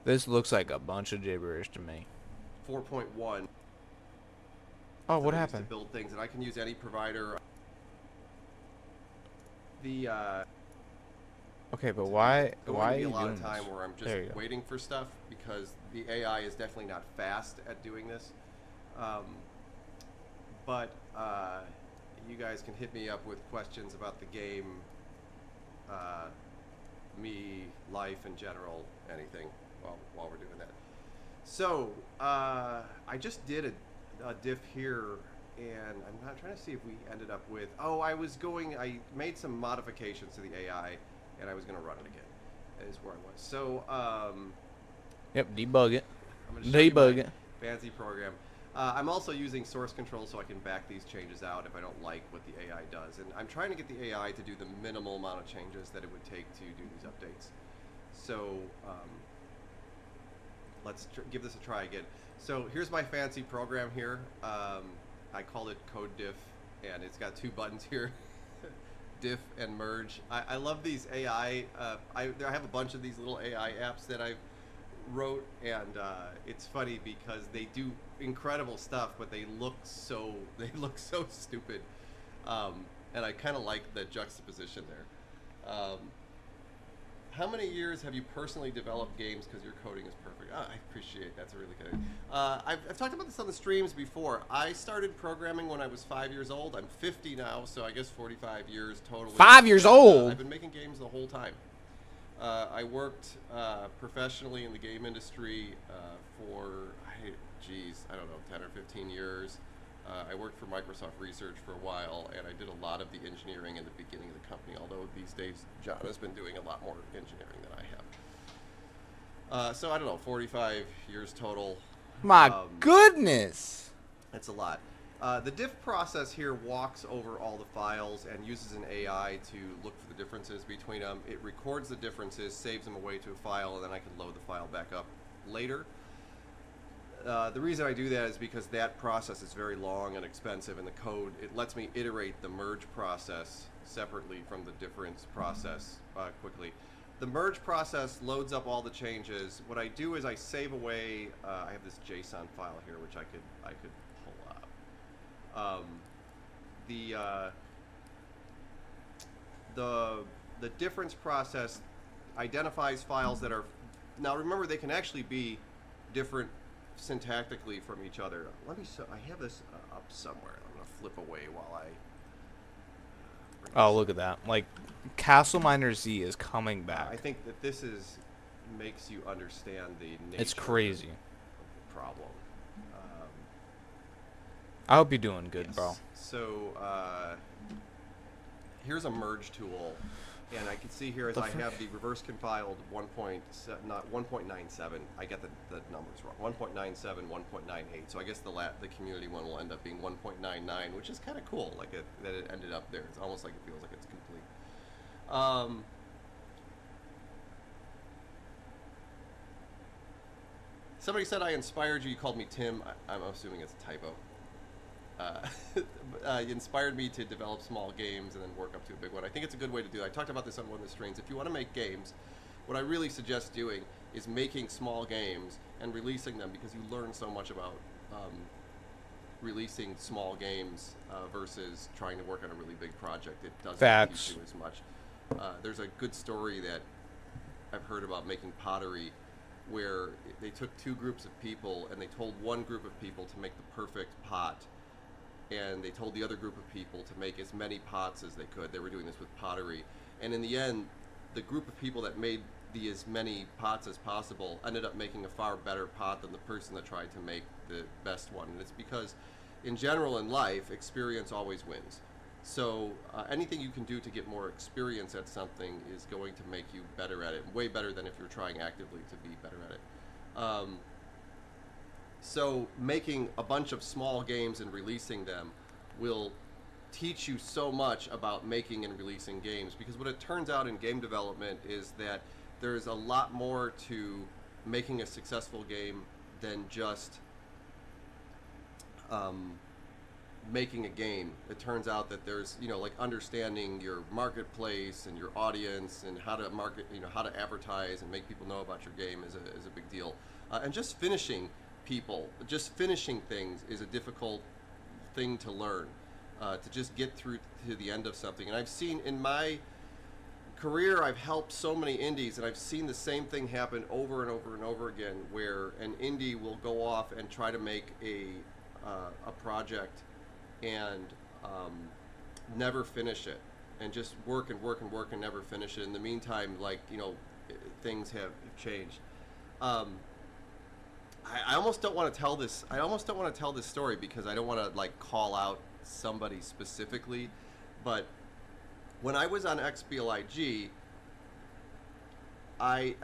This looks like a bunch of gibberish to me. 4.1. Oh, what that I use happened? to build things, and I can use any provider. Okay, but why Going are to be you a lot doing of time this? where I'm There you just go. waiting for stuff because the AI is definitely not fast at doing this. But you guys can hit me up with questions about the game, me, life in general, anything while we're doing that. So I just did a diff here, and I'm not trying to see if we ended up with. Oh, I made some modifications to the AI, and I was going to run it again. Is where I was. So Yep, debug it. I'm going to show you Debug my it. fancy program. I'm also using source control so I can back these changes out if I don't like what the AI does. And I'm trying to get the AI to do the minimal amount of changes that it would take to do these updates. So let's give this a try again. So here's my fancy program here. I called it code diff, and it's got two buttons here. Diff and merge. I love these AI. I have a bunch of these little AI apps that I wrote, and it's funny because they do incredible stuff, but they look so stupid. And I kind of like the juxtaposition there. How many years have you personally developed games because your coding is perfect? I appreciate that's a really good. I've talked about this on the streams before. I started programming when I was 5 years old. I'm 50 now, so I guess 45 years total. 5 years old? I've been making games the whole time. I worked professionally in the game industry for, I don't know, 10 or 15 years. I worked for Microsoft Research for a while, and I did a lot of the engineering in the beginning of the company, although these days John has been doing a lot more engineering than I have. So I don't know, 45 years total. My goodness! That's a lot. The diff process here walks over all the files and uses an AI to look for the differences between them. It records the differences, saves them away to a file, and then I can load the file back up later. The reason I do that is because that process is very long and expensive, and the code, it lets me iterate the merge process separately from the difference process quickly. The merge process loads up all the changes. What I do is I save away, I have this JSON file here which I could pull up. The difference process identifies files that are, now remember they can actually be different syntactically from each other. I have this up somewhere. I'm gonna flip away while I bring Oh, this look at that! Like, Castle Miner Z is coming up. back. I think that this makes you understand the nature It's crazy. of the problem. I hope you're doing good, Yes. bro. So here's a merge tool, and I can see here as I have the reverse compiled 1.97. I get the numbers wrong. 1.97, 1.98. So I guess the community one will end up being 1.99, which is kind of cool. Like that it ended up there. It's almost like it feels like it's complete. Somebody said I inspired you. You called me Tim. I'm assuming it's a typo. You inspired me to develop small games and then work up to a big one. I think it's a good way to do it. I talked about this on one of the streams. If you want to make games, what I really suggest doing is making small games and releasing them, because you learn so much about releasing small games versus trying to work on a really big project. It doesn't Facts. teach you as much. There's a good story that I've heard about making pottery, where they took two groups of people and they told one group of people to make the perfect pot, and they told the other group of people to make as many pots as they could. They were doing this with pottery, and in the end, the group of people that made as many pots as possible ended up making a far better pot than the person that tried to make the best one. And it's because, in general in life, experience always wins. So anything you can do to get more experience at something is going to make you better at it, way better than if you're trying actively to be better at it. So making a bunch of small games and releasing them will teach you so much about making and releasing games, because what it turns out in game development is that there's a lot more to making a successful game than just making a game. It turns out that there's, like understanding your marketplace and your audience and how to market, how to advertise and make people know about your game is a big deal. And just finishing things is a difficult thing to learn, to just get through to the end of something. And I've seen in my career, I've helped so many indies, and I've seen the same thing happen over and over and over again, where an indie will go off and try to make a project and never finish it, and just work and work and work and never finish it. In the meantime, things have changed. I almost don't want to tell this. I almost don't want to tell this story because I don't want to call out somebody specifically. But when I was on XBLIG,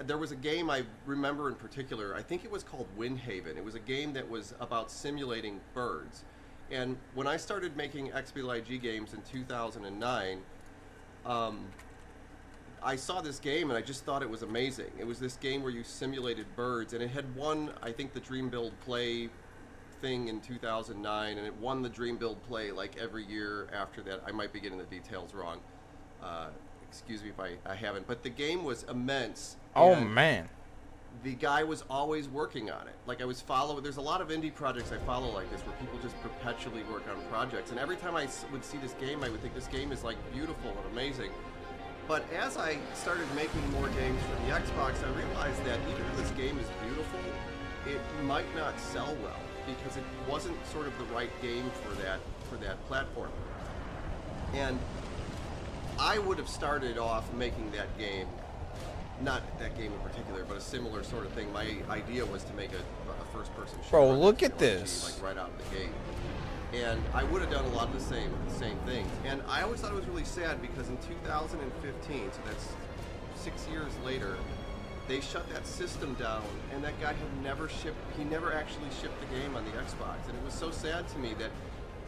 there was a game I remember in particular. I think it was called Windhaven. It was a game that was about simulating birds. And when I started making XBLIG games in 2009, I saw this game and I just thought it was amazing. It was this game where you simulated birds, and it had won, I think, the Dream Build Play thing in 2009, and it won the Dream Build Play every year after that. I might be getting the details wrong. Excuse me if I haven't. But the game was immense. Oh, man. The guy was always working on it. There's a lot of indie projects I follow like this, where people just perpetually work on projects. And every time I would see this game, I would think this game is beautiful and amazing. But as I started making more games for the Xbox, I realized that even though this game is beautiful, it might not sell well because it wasn't sort of the right game for that platform. And I would have started off making that game, not that game in particular, but a similar sort of thing. My idea was to make a first-person shooter. Bro, look at RPG, this. right out of the gate. And I would have done a lot of the same things. And I always thought it was really sad because in 2015, so that's 6 years later, they shut that system down, and that guy had never actually shipped the game on the Xbox. And it was so sad to me that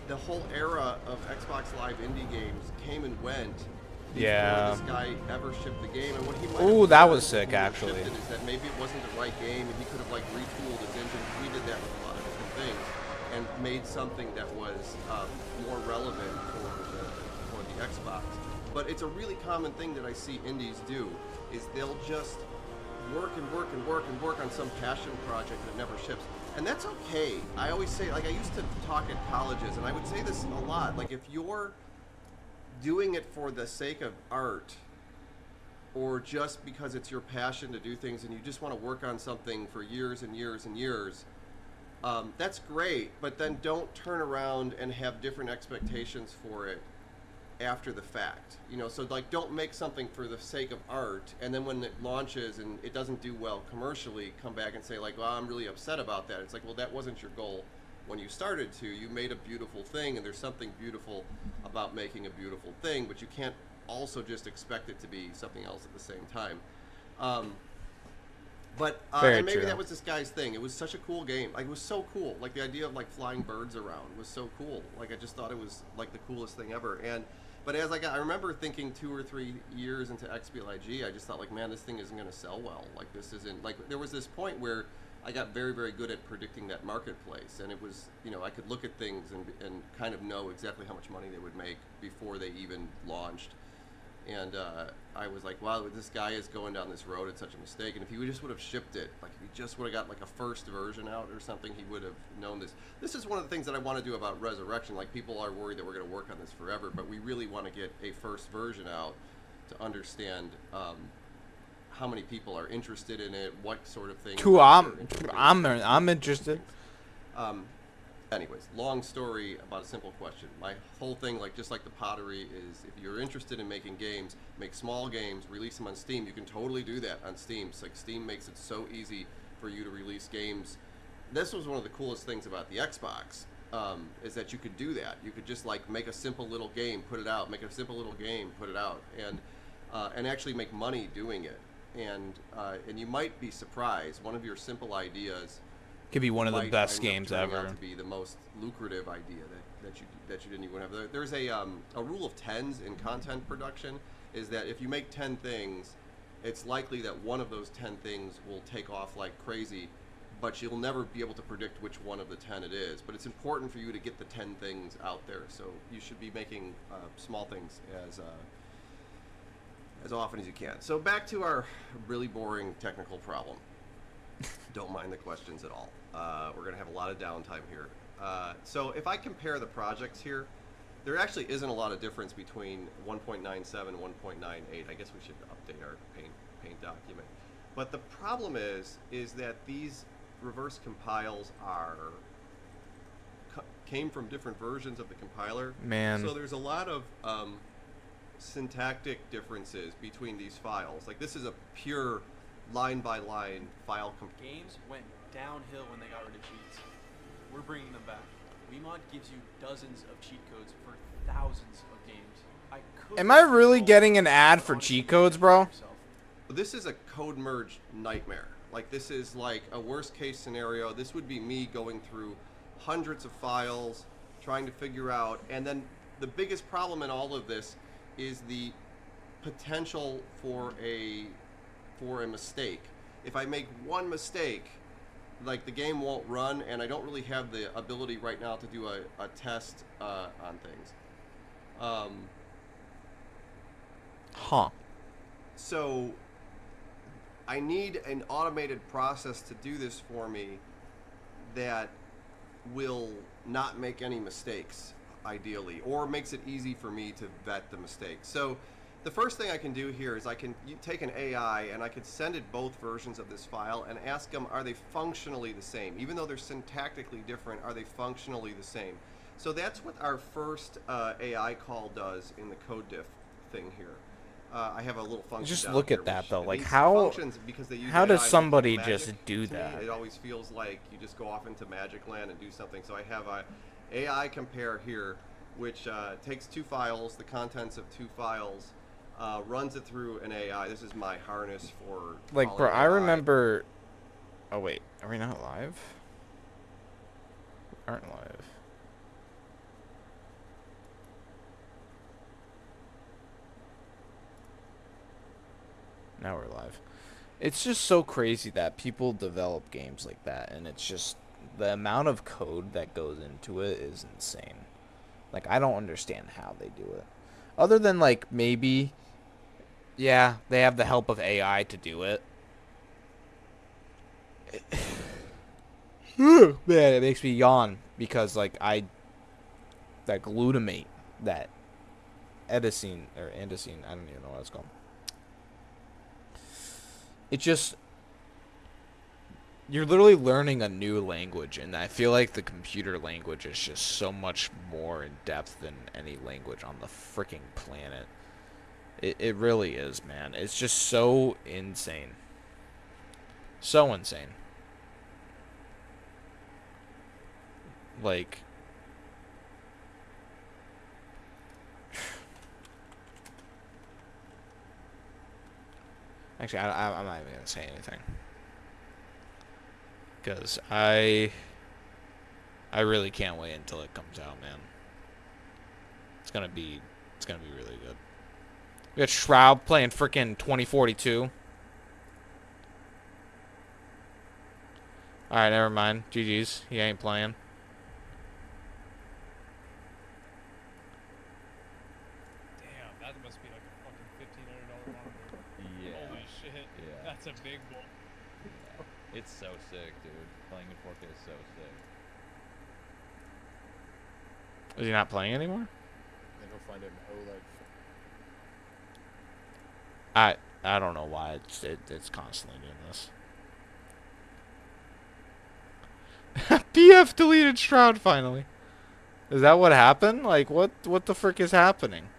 the whole era of Xbox Live indie games came and went before this guy ever shipped the game. And what he might Ooh, have that done was sick, before he actually. shipped it is that maybe it wasn't the right game, and he could have retooled his engine. We did that with a lot of different things, and made something that was more relevant for the Xbox. But it's a really common thing that I see indies do, is they'll just work and work and work and work on some passion project that never ships. And that's okay. I always say, I used to talk at colleges, and I would say this a lot, if you're doing it for the sake of art, or just because it's your passion to do things and you just want to work on something for years and years and years, that's great, but then don't turn around and have different expectations for it after the fact. You know, so like don't make something for the sake of art, and then when it launches and it doesn't do well commercially, come back and say like, well, I'm really upset about that. It's like, well, that wasn't your goal when you started to. You made a beautiful thing, and there's something beautiful about making a beautiful thing, but you can't also just expect it to be something else at the same time. And maybe that was this guy's thing. It was such a cool game. Like, it was so cool. Like, the idea of like flying birds around was so cool. Like, I just thought it was like the coolest thing ever. But as I remember thinking 2 or 3 years into XBLIG, I just thought like, man, this thing isn't going to sell well. Like, this isn't like, there was this point where I got very, very good at predicting that marketplace, and it was, you know, I could look at things and kind of know exactly how much money they would make before they even launched. And I was like, wow, this guy is going down this road. It's such a mistake. And if he just would have shipped it, like if he just would have got like a first version out or something, he would have known this. This is one of the things that I want to do about Resurrection. Like, people are worried that we're going to work on this forever, but we really want to get a first version out to understand how many people are interested in it, what sort of things. Cool. I'm interested. Anyways, long story about a simple question. My whole thing, like just like the pottery, is if you're interested in making games, make small games, release them on Steam. You can totally do that on Steam. It's like Steam makes it so easy for you to release games. This was one of the coolest things about the Xbox, is that you could do that. You could just like make a simple little game, put it out, make a simple little game, put it out, and actually make money doing it. And you might be surprised. One of your simple ideas Could be one of the might best end up games turning ever. out to be the most lucrative idea that you didn't even have. There's a rule of tens in content production, is that if you make 10 things, it's likely that one of those 10 things will take off like crazy, but you'll never be able to predict which one of the 10 it is. But it's important for you to get the 10 things out there, so you should be making small things as often as you can. So back to our really boring technical problem. Don't mind the questions at all. We're going to have a lot of downtime here. So if I compare the projects here, there actually isn't a lot of difference between 1.97 and 1.98. I guess we should update our paint document. But the problem is that these reverse compiles came from different versions of the compiler. Man. So there's a lot of syntactic differences between these files. Like, this is a pure line-by-line file Games went downhill when they got rid of cheats. We're bringing them back. WeMod gives you dozens of cheat codes for thousands of games. Am I really getting an ad for cheat codes, bro? This is a code merge nightmare. Like, this is like a worst case scenario. This would be me going through hundreds of files, trying to figure out, and then the biggest problem in all of this is the potential for a mistake. If I make one mistake, like, the game won't run, and I don't really have the ability right now to do a test on things. So I need an automated process to do this for me that will not make any mistakes, ideally, or makes it easy for me to vet the mistakes. So the first thing I can do here is I can take an AI and I could send it both versions of this file and ask them, are they functionally the same? Even though they're syntactically different, are they functionally the same? So that's what our first AI call does in the code diff thing here. I have a little function. Just down look here, at that which though. Like, these how functions, because they use how does AI, somebody magic just do to me. that? It always feels like you just go off into magic land and do something. So I have a AI compare here, which takes two files, the contents of two files, runs it through an AI. This is my harness for Like, bro, calling I AI. remember. Oh wait, are we not live? We aren't live. Now we're live. It's just so crazy that people develop games like that, and it's just the amount of code that goes into it is insane. Like, I don't understand how they do it. Other than, like, maybe, yeah, they have the help of AI to do it. Man, it makes me yawn because, like, that glutamate, that andesine, I don't even know what it's called. It just, you're literally learning a new language, and I feel like the computer language is just so much more in depth than any language on the freaking planet. It really is, man. It's just so insane. So insane. Like, actually, I'm not even gonna say anything, because I really can't wait until it comes out, man. It's gonna be really good. We got Shroud playing freaking 2042. Alright, never mind. GG's. He ain't playing. Damn, that must be like a fucking $1,500 monitor. Yeah. Holy shit. Yeah. That's a big one. Yeah. It's so sick, dude. Playing in 4K is so sick. Is he not playing anymore? Then he'll find it in OLED. I don't know why it's constantly doing this. BF deleted Shroud finally. Is that what happened? Like, what the frick is happening?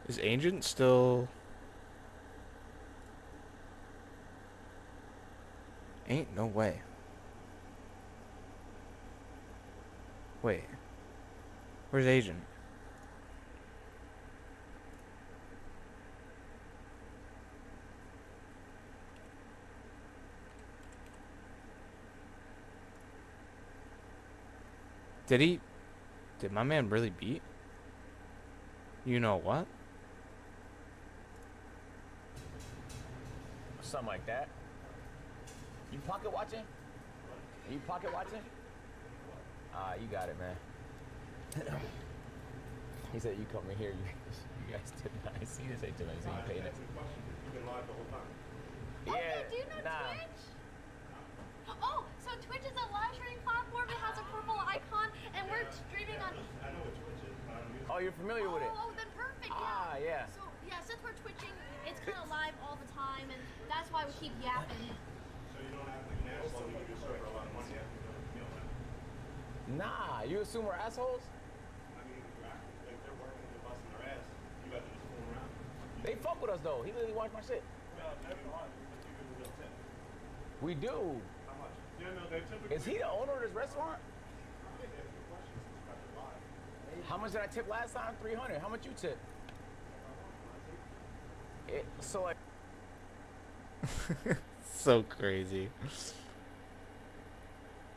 Is Agent still... Ain't no way. Wait. Where's Agent? Did my man really beat? You know what? Something like that. You pocket watching? Are you pocket watching? You got it, man. He said you come in here, you guys did nice. He didn't say too much, so you paid it. You've been live the whole time. Yeah, do you know nah. Twitch? Oh, so Twitch is a live streaming platform. It has a purple icon, and we're streaming on. I know what Twitch is, but I don't know. Oh, you're familiar with it? Oh, then perfect. Ah, yeah. So yeah, since we're twitching, it's kind of live all the time, and that's why we keep yapping. So you don't have like national, you can serve a lot of money. You know that. Nah, you assume we're assholes? I mean, like they're working, they're busting their ass. You guys are just fooling around. They fuck with us though. He literally watched my shit. Well, every month, but you give a real tip. We do. How much? Yeah, no, they're typically. Is he the owner of this restaurant? How much did I tip last time? 300. How much you tip? So like. So crazy.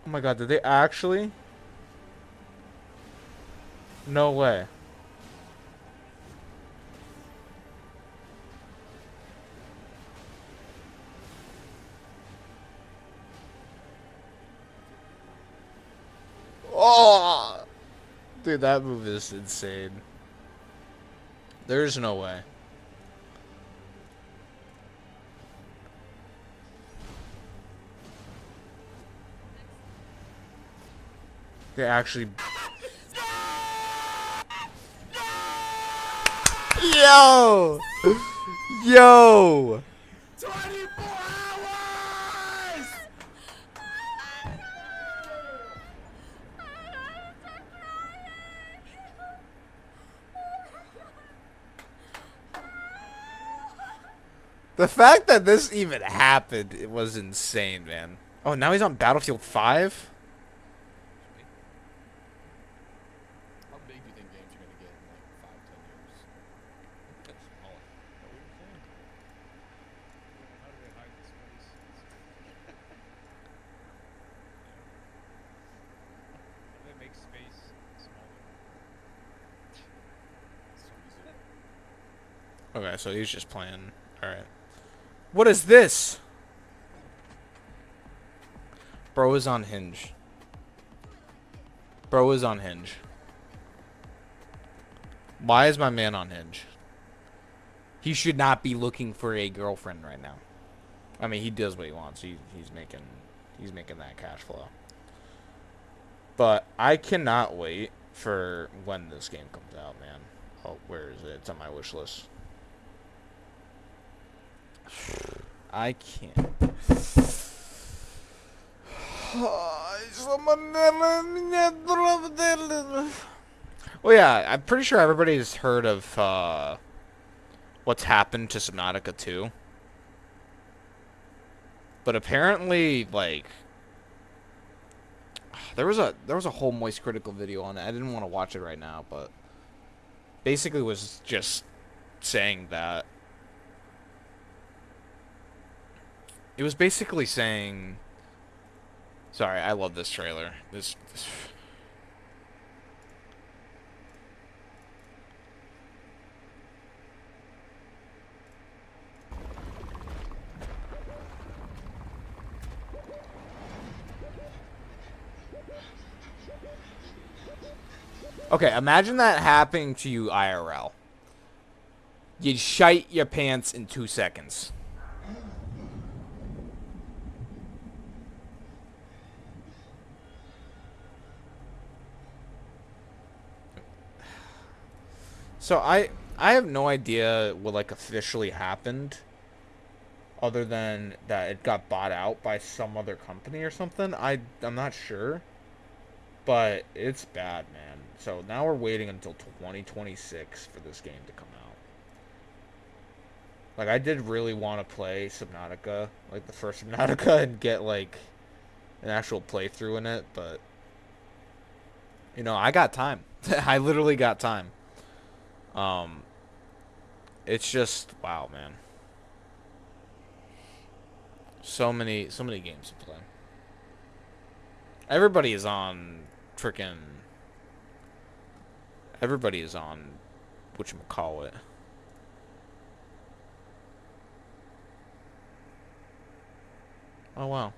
Oh my god, did they actually? No way. Oh! Dude, that move is insane. There's no way. They actually... Yo! Yo! 24 hours! The fact that this even happened, it was insane, man. Oh, now he's on Battlefield 5? How big do you think games are gonna get in like 5-10 years? That's smaller. What were you saying? How do they hide this place? How do they make space smaller? So easy. Okay, so he's just playing. Alright. What is this? Bro is on Hinge. Bro is on Hinge. Why is my man on Hinge? He should not be looking for a girlfriend right now. I mean, he does what he wants. He's making that cash flow. But I cannot wait for when this game comes out, man. Oh, where is it? It's on my wish list. I can't. Well, yeah, I'm pretty sure everybody's heard of what's happened to Subnautica 2. But apparently, like, there was a whole Moist Critical video on it. I didn't want to watch it right now, but basically was just saying that it was basically saying. Sorry, I love this trailer. This Okay, imagine that happening to you IRL. You'd shite your pants in 2 seconds. So I have no idea what like officially happened, other than that it got bought out by some other company or something. I'm not sure, but it's bad, man. So now we're waiting until 2026 for this game to come out. Like, I did really want to play Subnautica, like the first Subnautica, and get like an actual playthrough in it, but you know, I got time. I literally got time. It's just wow, man. So many games to play. Everybody is on frickin'. Everybody is on whatchamacallit. Oh wow.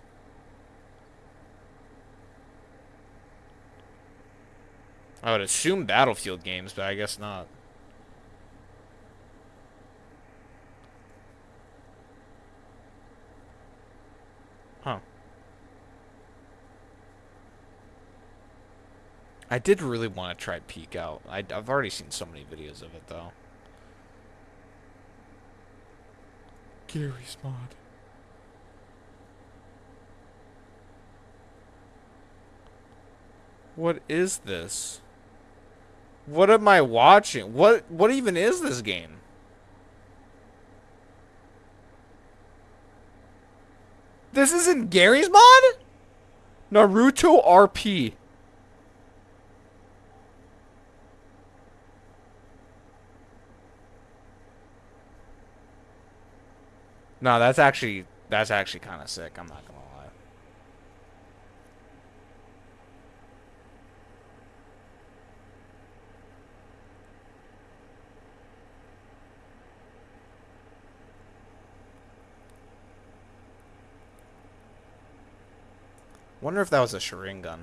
I would assume Battlefield games, but I guess not. Huh. I did really want to try Peek out. I've already seen so many videos of it, though. Gary's mod. What is this? What am I watching? What even is this game? This isn't Gary's mod? Naruto RP. No, that's actually kind of sick. I'm not gonna lie. Wonder if that was a Sharingan.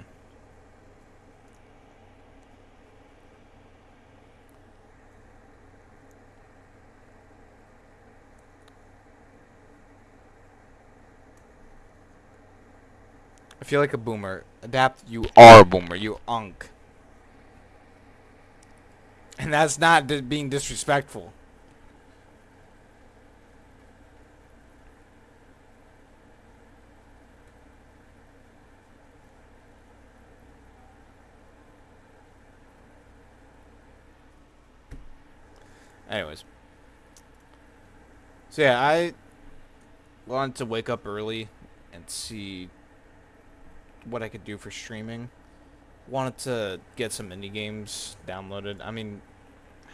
I feel like a boomer. Adapt, you are a boomer. You unk. And that's not being disrespectful. Anyways. So yeah, I wanted to wake up early and see what I could do for streaming. Wanted to get some indie games downloaded. I mean,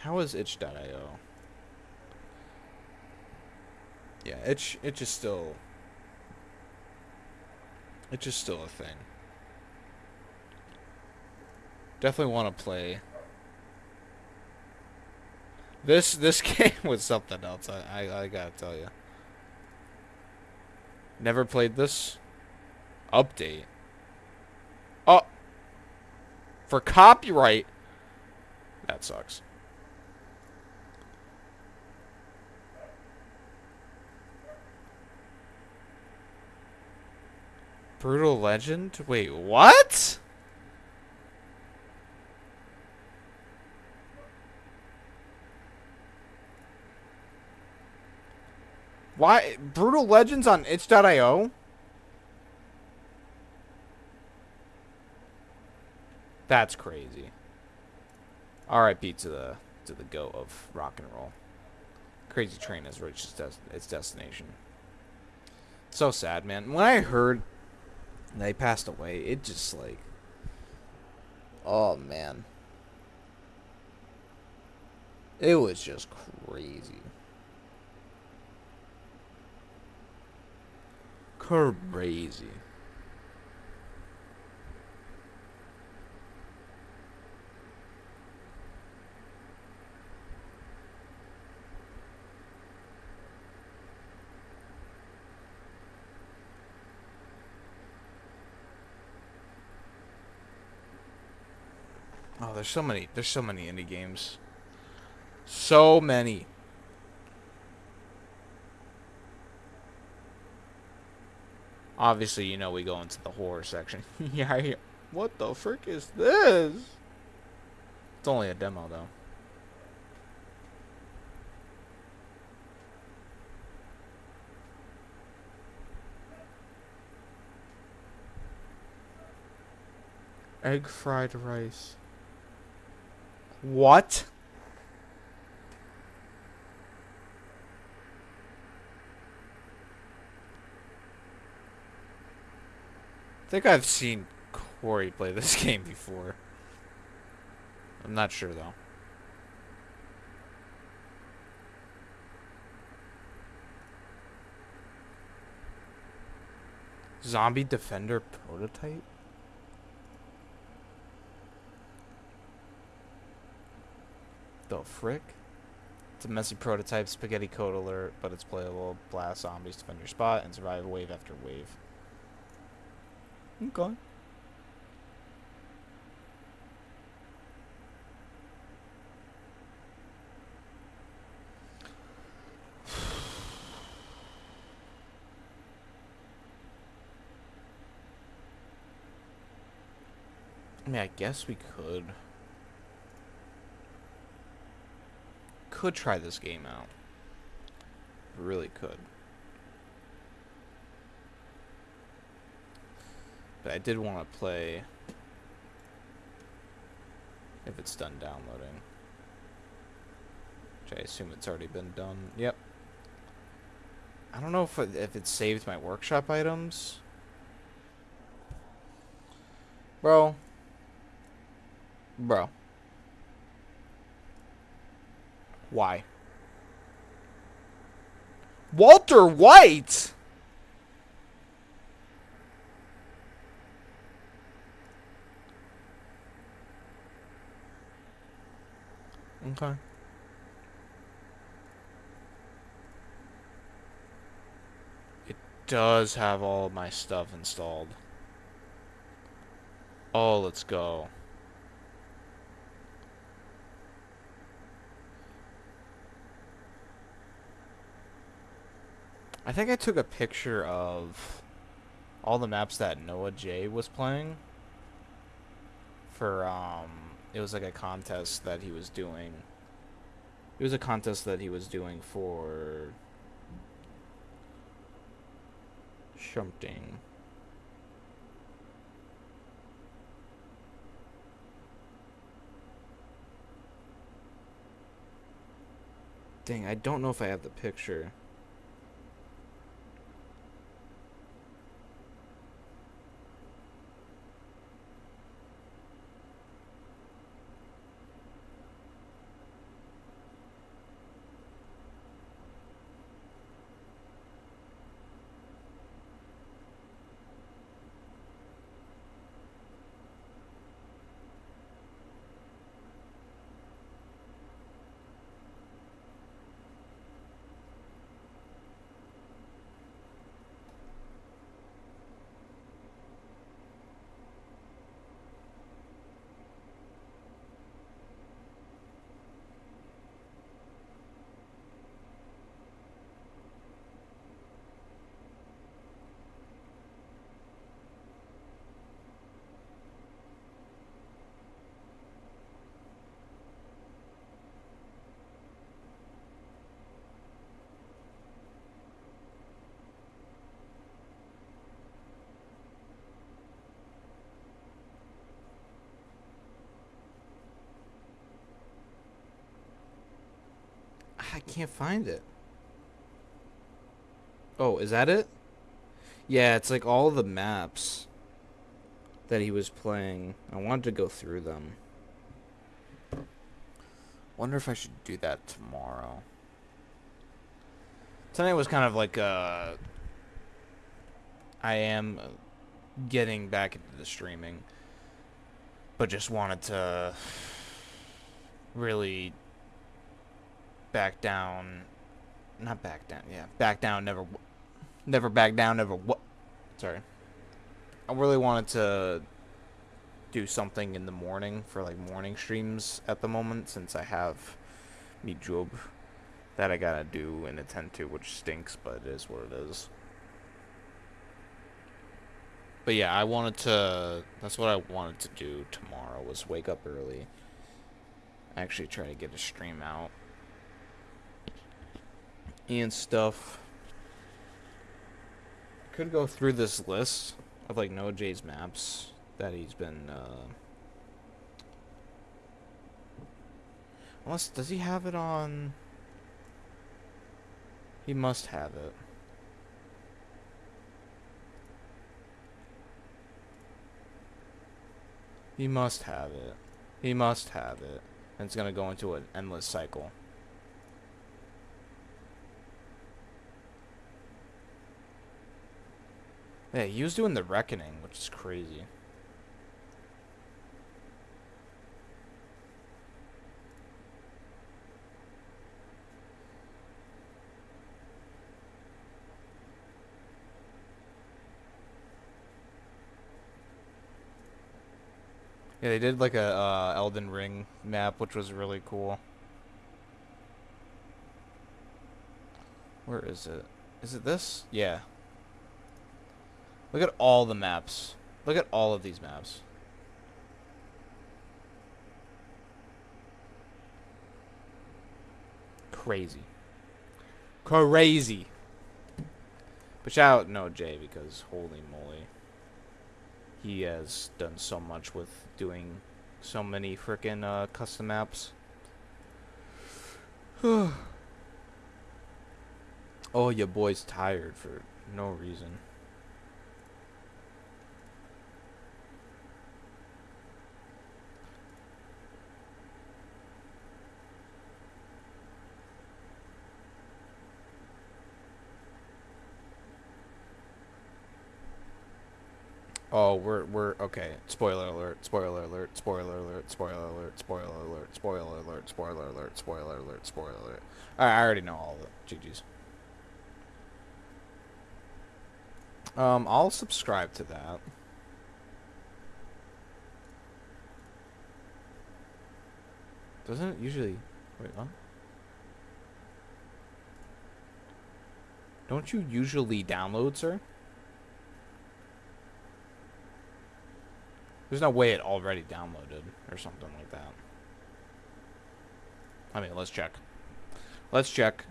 how is itch.io? Yeah, itch is still a thing. Definitely want to play. This game was something else. I gotta tell you. Never played this. Update. Oh, for copyright. That sucks. Brutal Legend? Wait, what? Why? Brutal Legends on itch.io? That's crazy. R.I.P. to the goat of rock and roll. Crazy Train has reached its destination. So sad, man. When I heard they passed away, it just like, oh man, it was just crazy. Crazy. Oh, there's so many indie games. So many. Obviously, you know we go into the horror section. Yeah, what the frick is this? It's only a demo, though. Egg fried rice. What? I think I've seen Corey play this game before. I'm not sure, though. Zombie Defender prototype? The frick? It's a messy prototype, spaghetti code alert, but it's playable. Blast zombies, defend your spot, and survive wave after wave. Okay. I mean, I guess we could try this game out. We really could. But I did want to play if it's done downloading. Which I assume it's already been done. Yep. I don't know if it saved my workshop items. Bro. Why? Walter White! Okay. It does have all of my stuff installed. Oh, let's go. I think I took a picture of all the maps that Noah J was playing for it was like a contest that he was doing. It was a contest that he was doing for something. Dang, I don't know if I have the picture. can't find it. Oh, is that it? Yeah, it's like all the maps that he was playing. I wanted to go through them. Wonder if I should do that tomorrow. Tonight was kind of like I am getting back into the streaming, but just wanted to really back down. Not back down. Yeah, back down. Never back down. Never what? Sorry. I really wanted to do something in the morning for like morning streams at the moment, since I have me job that I gotta do and attend to, which stinks, but it is what it is. But yeah, that's what I wanted to do tomorrow, was wake up early, actually try to get a stream out and stuff. Could go through this list of like NoJay's maps that he's been unless, does he have it on? He must have it. He must have it. He must have it. And it's gonna go into an endless cycle. Yeah, he was doing the Reckoning, which is crazy. Yeah, they did like a Elden Ring map, which was really cool. Where is it? Is it this? Yeah. Look at all the maps. Look at all of these maps. Crazy. Crazy. But shout out NoJay, because holy moly. He has done so much with doing so many frickin' custom maps. Oh, your boy's tired for no reason. Oh, we're okay. Spoiler alert, spoiler alert, spoiler alert, spoiler alert, spoiler alert, spoiler alert, spoiler alert, spoiler alert, spoiler alert. Alright, I already know all of it. GG's. I'll subscribe to that. Doesn't it usually... Wait, what? Don't you usually download, sir? There's no way it already downloaded or something like that. I mean, let's check. Let's check.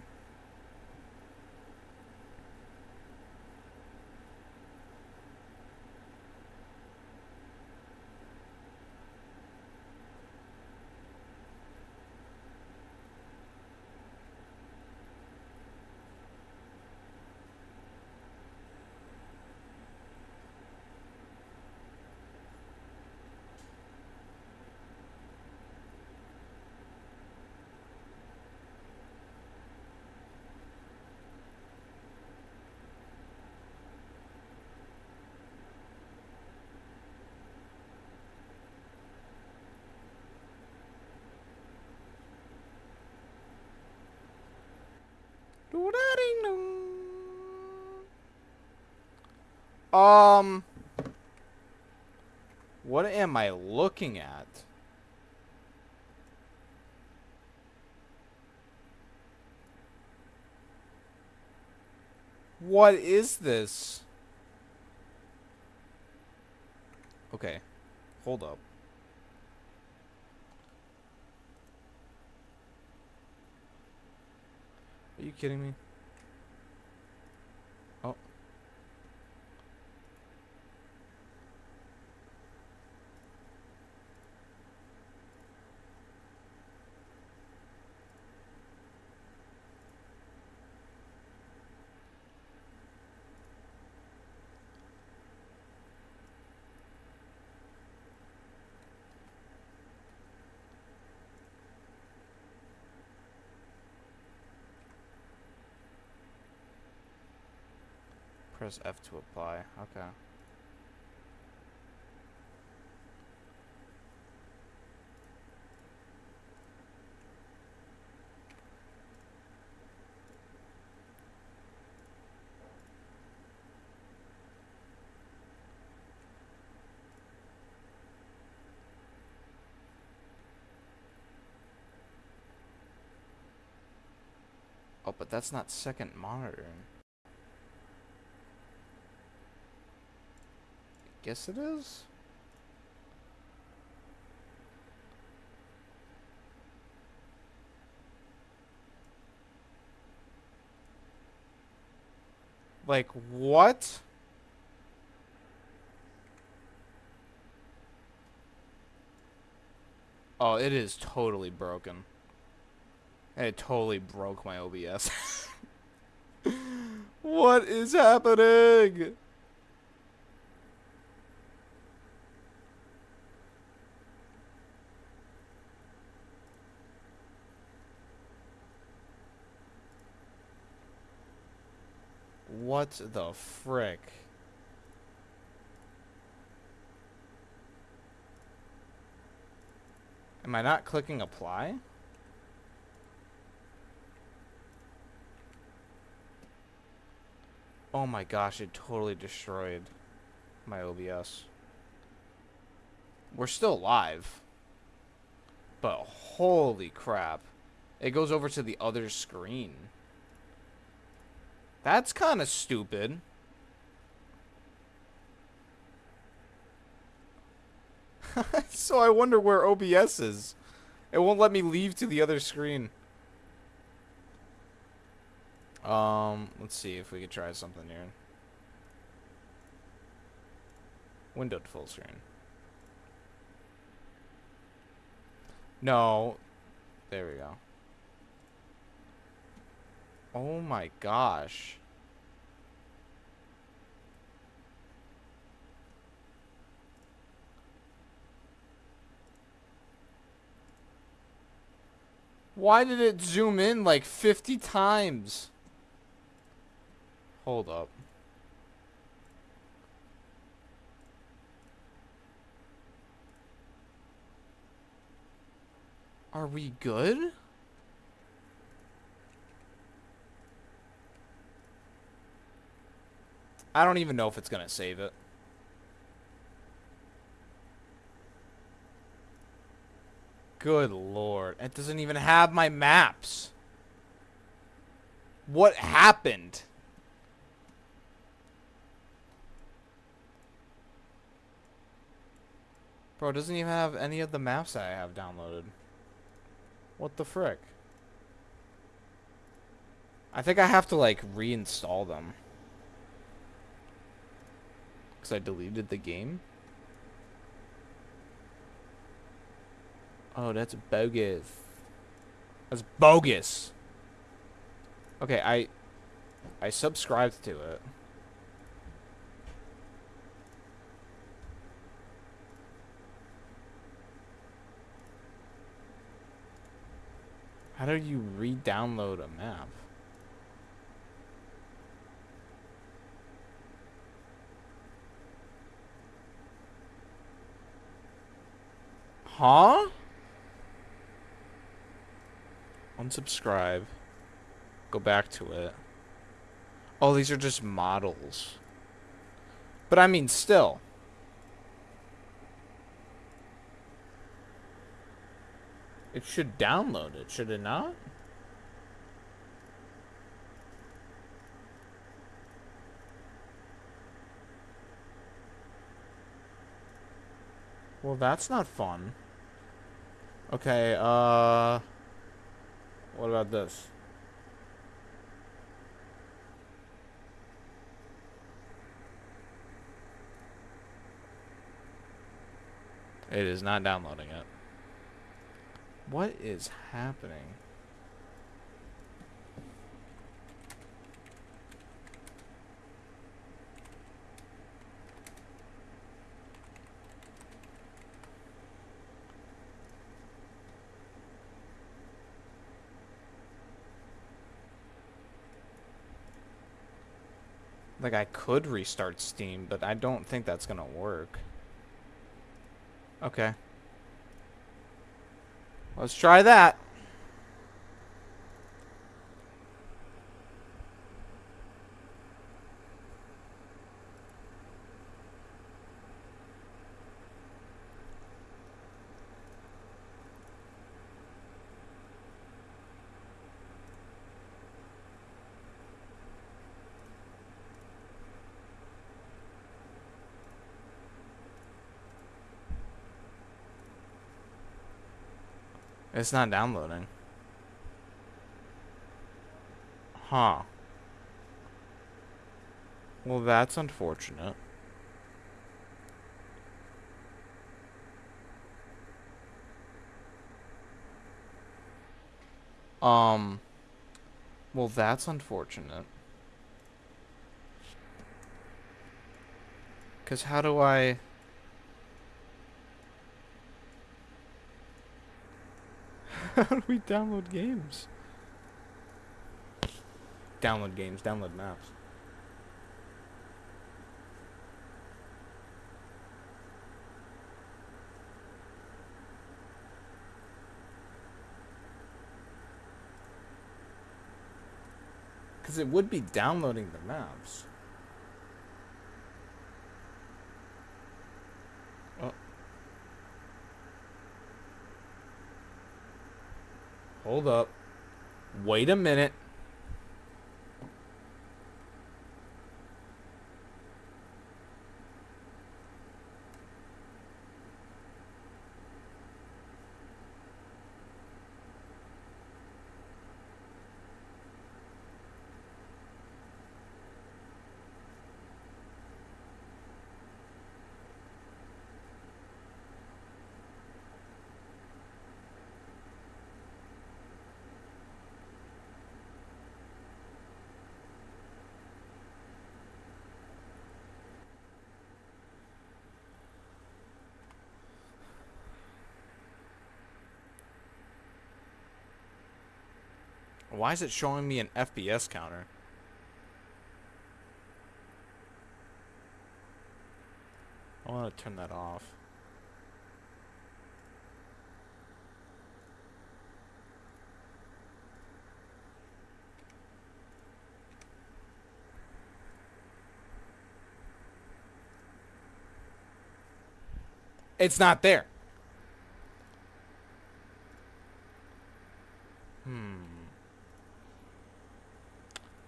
What am I looking at? What is this? Okay, hold up. Are you kidding me? Oh. Press F to apply. Okay. Oh, but that's not second monitoring. Guess it is? Like, what? Oh, it is totally broken. It totally broke my OBS. What is happening? What the frick? Am I not clicking apply? Oh my gosh, it totally destroyed my OBS. We're still live. But holy crap. It goes over to the other screen. That's kind of stupid. So I wonder where OBS is. It won't let me leave to the other screen. Let's see if we could try something here. Windowed full screen. No. There we go. Oh my gosh. Why did it zoom in like 50 times? Hold up. Are we good? I don't even know if it's gonna save it. Good lord. It doesn't even have my maps. What happened? Bro, it doesn't even have any of the maps that I have downloaded. What the frick? I think I have to, like, reinstall them. Because I deleted the game. Oh, that's bogus. That's bogus. Okay, I subscribed to it. How do you re-download a map? Huh? Unsubscribe. Go back to it. Oh, these are just models. But I mean, still. It should download it, should it not? Well, that's not fun. Okay, what about this? It is not downloading it. What is happening? Like, I could restart Steam, but I don't think that's gonna work. Okay. Let's try that. It's not downloading. Huh. Well, that's unfortunate. Well, that's unfortunate. 'Cause how do I... How do we download games? Download games, download maps. Because it would be downloading the maps. Oh. Hold up. Wait a minute. Why is it showing me an FPS counter? I want to turn that off. It's not there.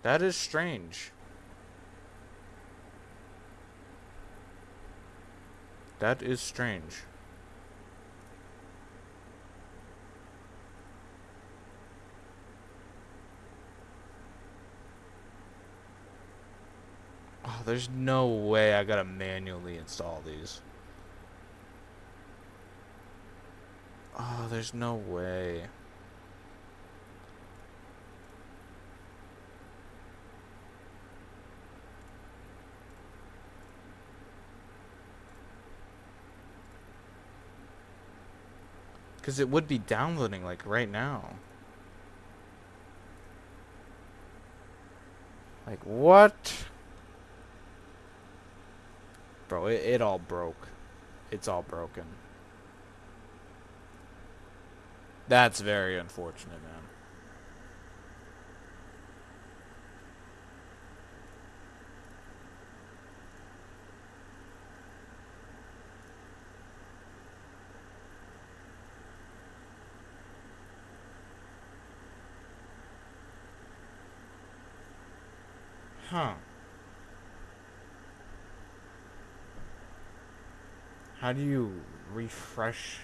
That is strange. That is strange. Oh, there's no way I gotta manually install these. Oh, there's no way. Because it would be downloading, like, right now. Like, what? Bro, it all broke. It's all broken. That's very unfortunate, man. Huh. How do you refresh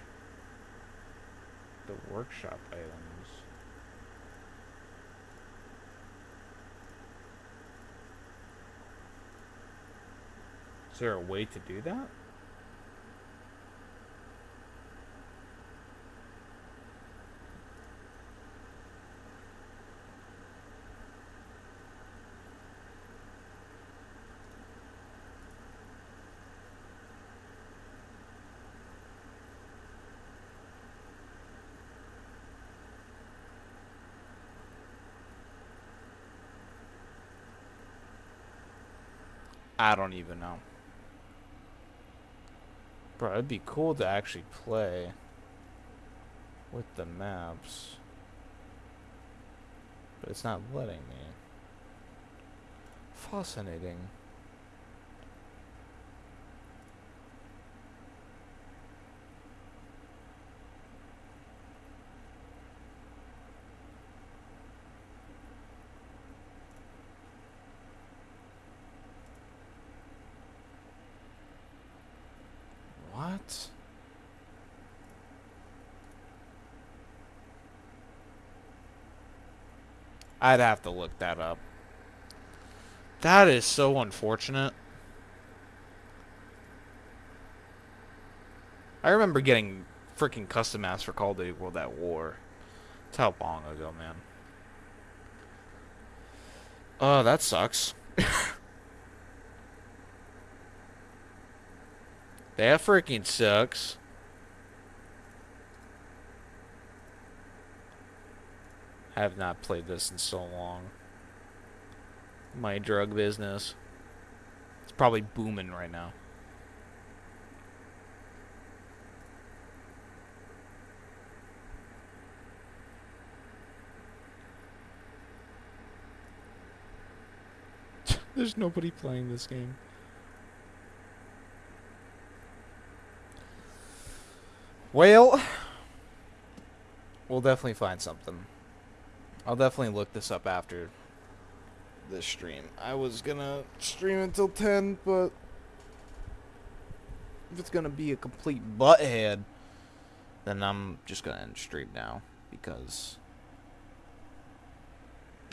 the workshop items? Is there a way to do that? I don't even know. Bro, it'd be cool to actually play with the maps. But it's not letting me. Fascinating. What? I'd have to look that up. That is so unfortunate. I remember getting freaking custom maps for Call of Duty World at War. That's how long ago, man. Oh, that sucks. That freaking sucks. I have not played this in so long. My drug business. It's probably booming right now. There's nobody playing this game. Well, we'll definitely find something. I'll definitely look this up after this stream. I was gonna stream until 10, but if it's gonna be a complete butthead, then I'm just gonna end stream now, because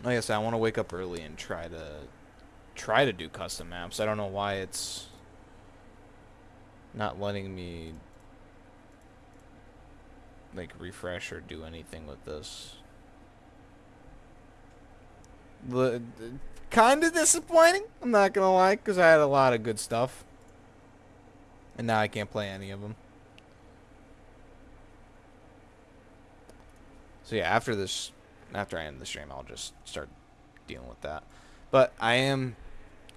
like I said, I want to wake up early and try to do custom maps. I don't know why it's not letting me like refresh or do anything with this. Kind of disappointing, I'm not gonna lie, because I had a lot of good stuff, and now I can't play any of them. So yeah, after I end the stream, I'll just start dealing with that. But I am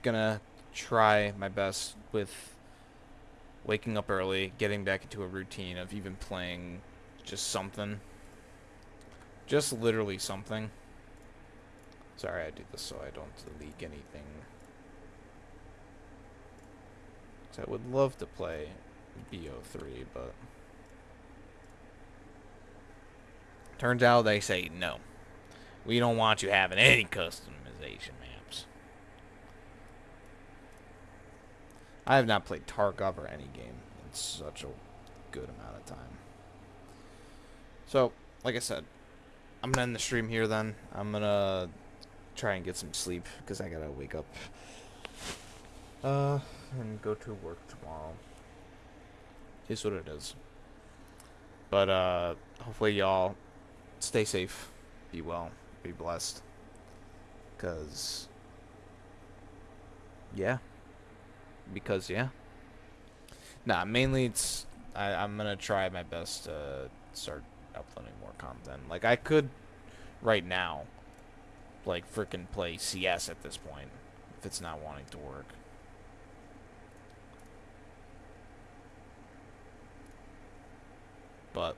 gonna try my best with waking up early, getting back into a routine of even playing just something. Just literally something. Sorry, I do this so I don't leak anything. 'Cause I would love to play BO3, but turns out they say no. We don't want you having any customization maps. I have not played Tarkov or any game in such a good amount of time. So, like I said, I'm gonna end the stream here then. I'm gonna try and get some sleep because I gotta wake up and go to work tomorrow. Is what it is. But hopefully y'all stay safe, be well, be blessed, because yeah, nah, mainly it's I'm gonna try my best to start uploading more content. Like, I could right now like freaking play CS at this point if it's not wanting to work. But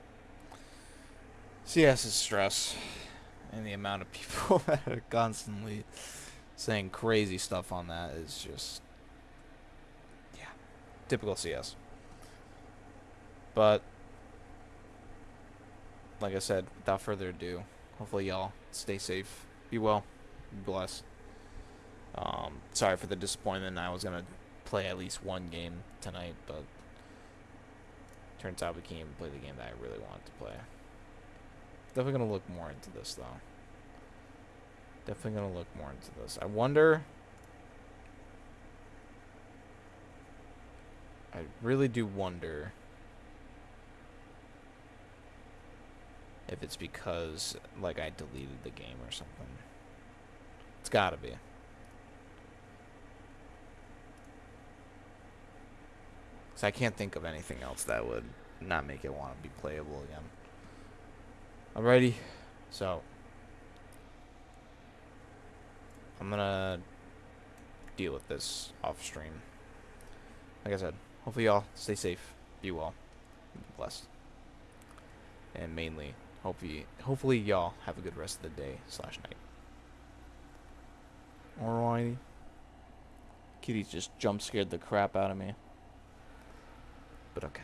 CS is stress, and the amount of people that are constantly saying crazy stuff on that is just, yeah, typical CS. But like I said, without further ado, hopefully y'all stay safe, be well, be blessed. Sorry for the disappointment. I was gonna play at least one game tonight, but turns out we can't even play the game that I really wanted to play. Definitely gonna look more into this though. Definitely gonna look more into this. I wonder. I really do wonder if it's because, like, I deleted the game or something. It's gotta be. So I can't think of anything else that would not make it want to be playable again. Alrighty, so I'm gonna deal with this off stream. Like I said, hopefully y'all stay safe, be well, be blessed, and mainly, hopefully y'all have a good rest of the day / night. Alrighty. Kitty just jump scared the crap out of me. But okay.